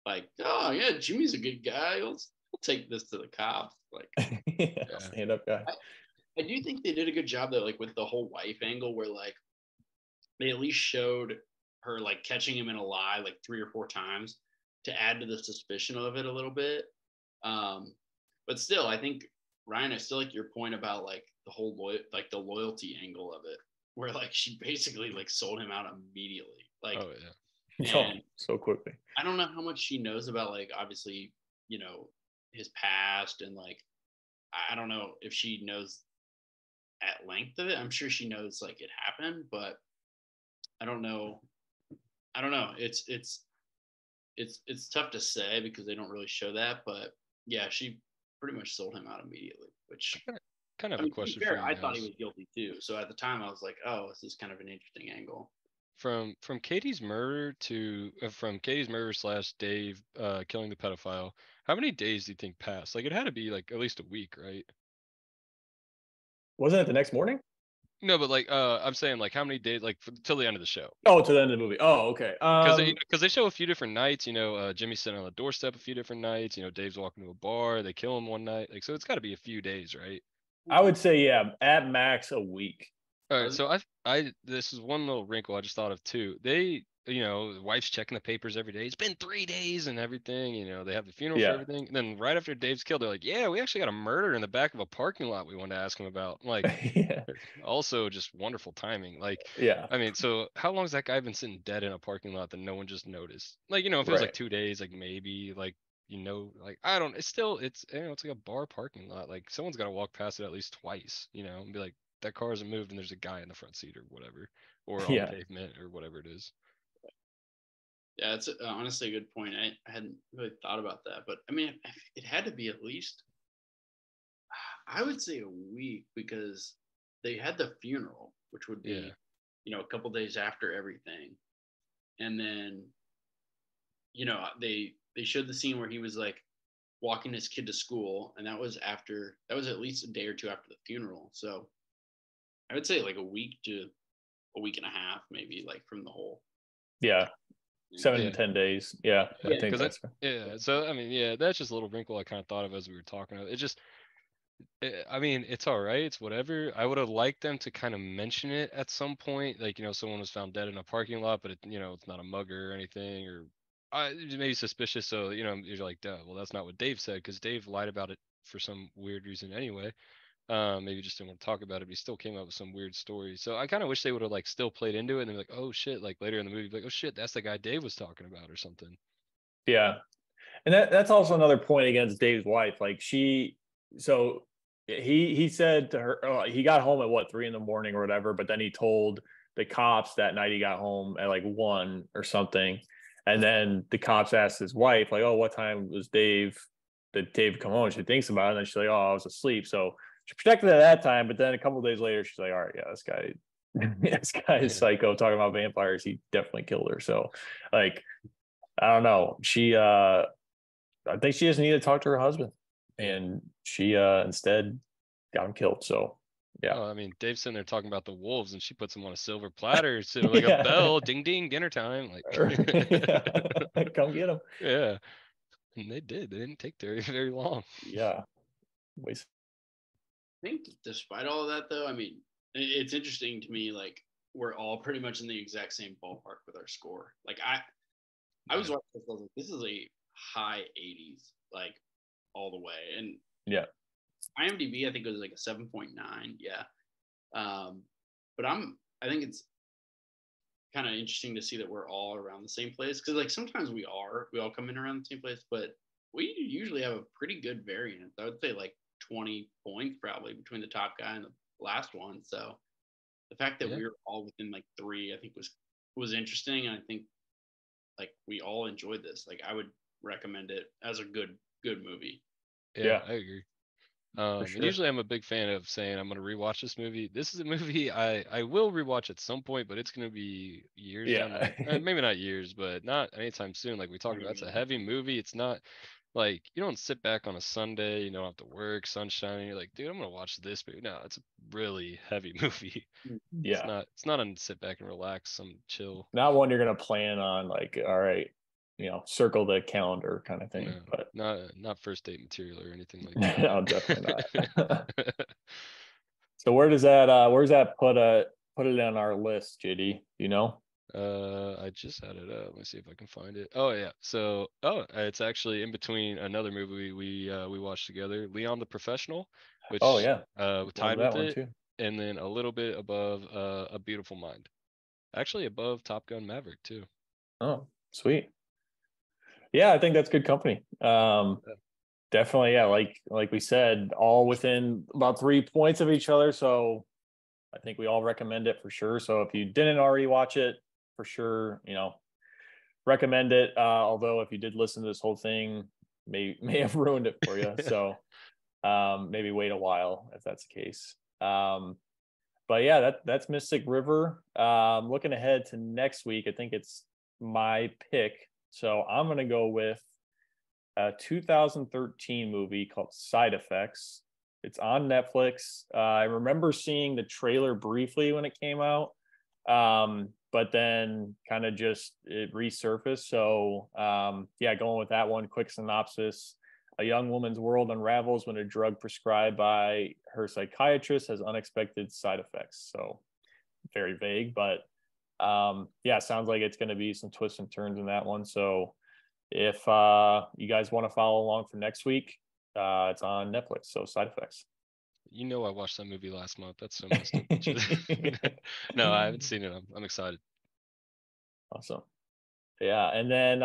like, oh yeah, Jimmy's a good guy. We'll take this to the cops. Like, stand up guy. I do think they did a good job though, like with the whole wife angle, where like they at least showed her like catching him in a lie like 3 or 4 times to add to the suspicion of it a little bit. But still, I think Ryan, I still like your point about like the whole the loyalty angle of it, where like she basically like sold him out immediately. Like, oh yeah, and so quickly. I don't know how much she knows about like obviously, you know, his past, and like I don't know if she knows at length of it. I'm sure she knows like it happened, but I don't know. It's tough to say because they don't really show that, but yeah, she pretty much sold him out immediately, which kind of a question for you. I thought he was guilty too. So at the time I was like, oh, this is kind of an interesting angle. From Katie's murder to from Katie's murder / Dave killing the pedophile, how many days do you think passed? Like, it had to be like at least a week, right? Wasn't it the next morning? No, but like I'm saying, like, how many days, like, till the end of the show? Oh, to the end of the movie. Oh, okay. Because they show a few different nights. You know, Jimmy's sitting on the doorstep a few different nights. You know, Dave's walking to a bar. They kill him one night. Like, so it's got to be a few days, right? I would say, yeah, at max a week. All right. So this is one little wrinkle I just thought of too. They, you know, the wife's checking the papers every day. It's been 3 days and everything. You know, they have the funeral for everything. And then right after Dave's killed, they're like, yeah, we actually got a murder in the back of a parking lot we wanted to ask him about. Like, also just wonderful timing. Like, I mean, so how long has that guy been sitting dead in a parking lot that no one just noticed? Like, you know, if it was like 2 days, like maybe, like, you know, like, I don't, it's still, it's, you know, it's like a bar parking lot. Like, someone's got to walk past it at least twice, you know, and be like, that car hasn't moved and there's a guy in the front seat or whatever, or on the pavement or whatever it is. Yeah, it's honestly a good point. I hadn't really thought about that, but I mean, it had to be at least, I would say a week, because they had the funeral, which would be, you know, a couple days after everything. And then, you know, they showed the scene where he was like walking his kid to school, and that was at least a day or two after the funeral. So I would say like a week to a week and a half, maybe, like from the whole. Yeah. 7 to 10 days. Yeah. I think that's so I mean, that's just a little wrinkle I kind of thought of as we were talking about it. Just, I mean, it's all right. It's whatever. I would have liked them to kind of mention it at some point. Like, you know, someone was found dead in a parking lot, but you know, it's not a mugger or anything, or maybe suspicious. So, you know, you're like, duh, well, that's not what Dave said, because Dave lied about it for some weird reason anyway. Maybe just didn't want to talk about it, but he still came up with some weird story. So I kind of wish they would have like still played into it, and they're like, oh shit, like later in the movie, like, oh shit, that's the guy Dave was talking about or something. Yeah. And that's also another point against Dave's wife. Like, he said to her, he got home at 3 a.m. or whatever, but then he told the cops that night he got home at like 1 or something. And then the cops asked his wife, like, oh, what time was Dave come home? She thinks about it, and then she's like, oh, I was asleep. So she protected at that time, but then a couple of days later, she's like, all right, yeah, this guy is psycho, talking about vampires. He definitely killed her. So, like, I don't know. I think she just needed to talk to her husband, and she instead got him killed. So Yeah. Oh, I mean, Dave's sitting there talking about the wolves, and she puts them on a silver platter, so like a Yeah. bell, ding ding, dinner time. Like, Yeah. Come get them. yeah, and they did. They didn't take very long. Yeah. Waste. I think despite all of that, though, I mean, it's interesting to me. Like we're all pretty much in the exact same ballpark with our score. Like I was Yeah. watching this, I was like, this is a high 80s, like all the way. And Yeah. IMDb, I think it was like a 7.9. Yeah. But I think it's kind of interesting to see that we're all around the same place. Cause like sometimes we all come in around the same place, but we usually have a pretty good variance. I would say like 20 points probably between the top guy and the last one. So the fact that Yeah. we were all within like 3, I think was interesting. And I think like we all enjoyed this. Like I would recommend it as a good movie. Yeah, I agree. For And sure. usually I'm a big fan of saying I'm gonna rewatch this movie. This is a movie I will rewatch at some point, but it's gonna be years down the Yeah. maybe not years, but not anytime soon. Like we talked about, it's a heavy movie. It's not like you don't sit back on a Sunday, you don't have to work, sun shining. You're like, dude, I'm gonna watch this movie. No, it's a really heavy movie. Yeah. It's not on sit back and relax, some chill. Not one you're gonna plan on like, all right, circle the calendar kind of thing. No, But not first date material or anything like no, definitely not. that. So where's that put it on our list, JD? You know? I just had it up. Let me see if I can find it. Oh yeah. So it's actually in between another movie we watched together, Leon the Professional, Oh which yeah. Love tied that with one it, too. and then a little bit above A Beautiful Mind. Actually above Top Gun Maverick too. Oh, sweet. Yeah, I think that's good company. Yeah. Definitely, yeah, like we said, all within about 3 points of each other. So I think we all recommend it for sure. So if you didn't already watch it, for sure, recommend it. Although if you did listen to this whole thing, may have ruined it for you. So maybe wait a while if that's the case. But yeah, that's Mystic River. Looking ahead to next week, I think it's my pick. So I'm gonna go with a 2013 movie called Side Effects. It's on Netflix. I remember seeing the trailer briefly when it came out, but then kind of just it resurfaced. So yeah, going with that one. Quick synopsis: a young woman's world unravels when a drug prescribed by her psychiatrist has unexpected side effects. So very vague, but yeah, sounds like it's going to be some twists and turns in that one. So if you guys want to follow along for next week, it's on Netflix. So Side Effects. You know I watched that movie last month. That's so messed up. No, I haven't seen it. I'm excited. Awesome. Yeah, and then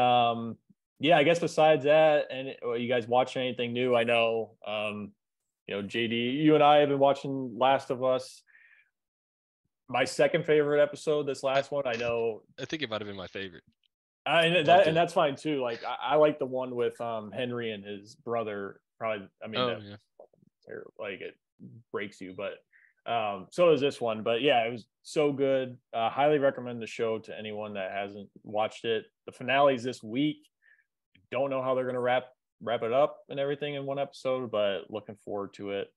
yeah, I guess besides that, and you guys watching anything new? I know JD, you and I have been watching Last of Us. My second favorite episode, this last one. I know. I think it might have been my favorite. And Loved it. that's fine too. Like I like the one with Henry and his brother. Probably, I mean, Oh yeah. like it breaks you, but so is this one. But yeah, it was so good. Highly recommend the show to anyone that hasn't watched it. The finale's this week. Don't know how they're gonna wrap it up and everything in one episode, but looking forward to it.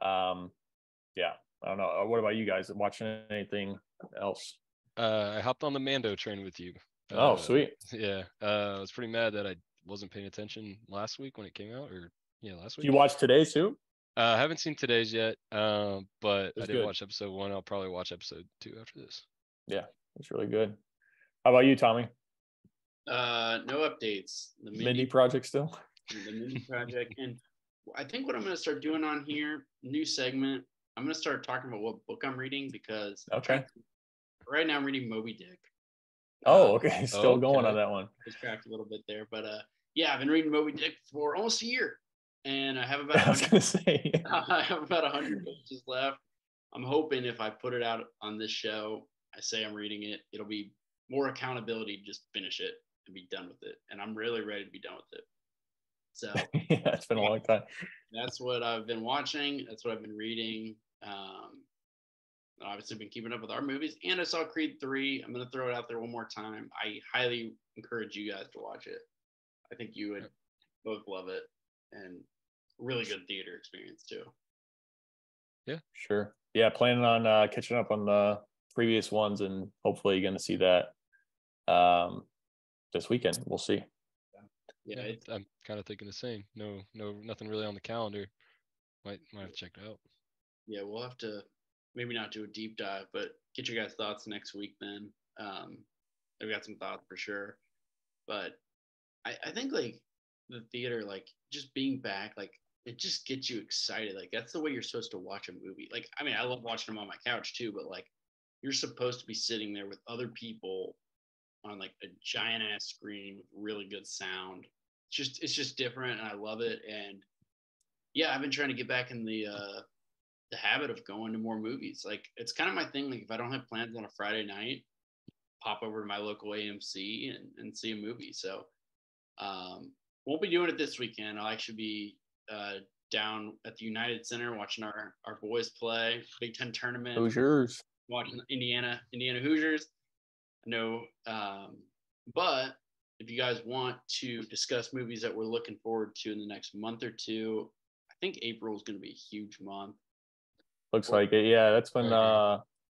Yeah, I don't know. What about you guys? Watching anything else? I hopped on the Mando train with you. Oh, sweet. Yeah. I was pretty mad that I wasn't paying attention last week when it came out, or yeah, last Did week. you watch today too? I haven't seen today's yet, but I did Good. watch episode 1. I'll probably watch episode 2 after this. Yeah, it's really good. How about you, Tommy? No updates. The Mindy project still? The Mindy project. And I think what I'm going to start doing on here, new segment, I'm going to start talking about what book I'm reading because Okay. Right now I'm reading Moby Dick. Oh, okay. Still going on that one. Distracted a little bit there, but yeah, I've been reading Moby Dick for almost a year, and I have about I was gonna say I have about 100 pages left. I'm hoping if I put it out on this show, I say I'm reading it, it'll be more accountability to just finish it and be done with it, and I'm really ready to be done with it. So yeah, it's been a long time. That's what I've been watching. That's what I've been reading. Obviously been keeping up with our movies, and I saw Creed 3. I'm going to throw it out there one more time. I highly encourage you guys to watch it. I think you would both love it, and really good theater experience too. Sure. Yeah, planning on catching up on the previous ones and hopefully going to see that this weekend. We'll see. Yeah, I'm kind of thinking the same. Nothing really on the calendar. Might have to check it out. yeah, we'll have to maybe not do a deep dive, but get your guys' thoughts next week then. I've got some thoughts for sure. But I think like the theater, like just being back, like it just gets you excited. Like that's the way you're supposed to watch a movie. Like, I mean, I love watching them on my couch too, but like you're supposed to be sitting there with other people on like a giant ass screen with really good sound. It's just different and I love it. And yeah, I've been trying to get back in the habit of going to more movies. Like it's kind of my thing. Like if I don't have plans on a Friday night, pop over to my local AMC and see a movie. So won't be doing it this weekend. I'll actually be down at the United Center watching our boys play Big Ten tournament. Hoosiers. Watching Indiana Hoosiers. I know, but if you guys want to discuss movies that we're looking forward to in the next month or two, I think April is going to be a huge month. Looks like it. Yeah, that's when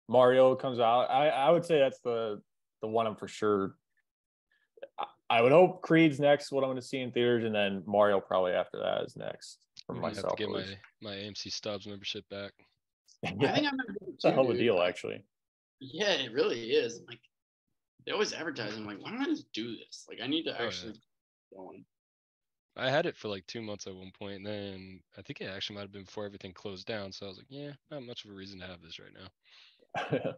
Mario comes out. I would say that's the one I'm for sure. I would hope Creed's next, what I'm going to see in theaters, and then Mario probably after that is next for myself. I have to get my AMC Stubs membership back. Yeah. I think I'm it's a hell of a deal, actually. Yeah, it really is. Like they always advertise. I'm like, why don't I just do this? Like I need to actually go on. I had it for like 2 months at one point, and then I think it actually might have been before everything closed down. So I was like, yeah, not much of a reason to have this right now.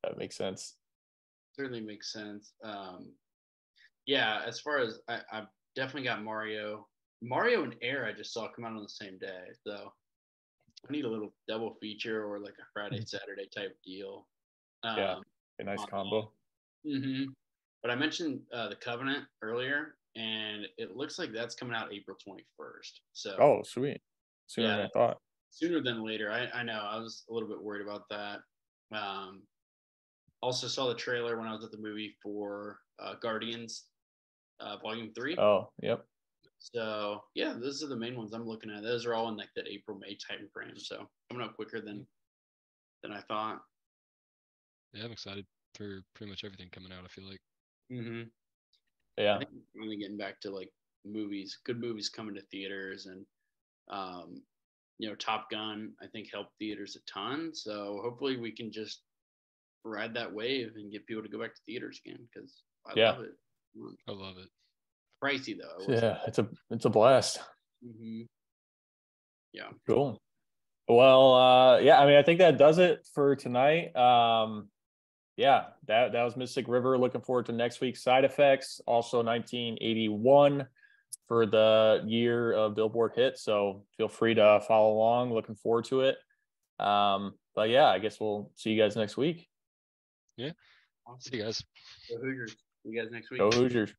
That makes sense. Certainly makes sense. Yeah, as far as I've definitely got Mario and Air. I just saw come out on the same day, so I need a little double feature or like a Friday Saturday type deal. Yeah, a nice combo. But I mentioned The Covenant earlier, and it looks like that's coming out April 21st. So sweet, sooner than I thought. Sooner than later. I know. I was a little bit worried about that. Also saw the trailer when I was at the movie for Guardians Volume 3. Oh, yep. So yeah, those are the main ones I'm looking at. Those are all in like that April-May time frame. So coming up quicker than I thought. Yeah, I'm excited for pretty much everything coming out, I feel like. Yeah. I think we're only getting back to like movies, good movies coming to theaters, and Top Gun I think helped theaters a ton. So hopefully we can just ride that wave and get people to go back to theaters again because I love it. I love it. Pricey though. Yeah, it's a blast. Yeah. Cool. Well, yeah, I mean, I think that does it for tonight. Yeah, that was Mystic River. Looking forward to next week's Side Effects. Also 1981 for the year of Billboard hit. So feel free to follow along. Looking forward to it. But yeah, I guess we'll see you guys next week. Yeah. See you guys. Go Hoosiers. See you guys next week. Go Hoosiers.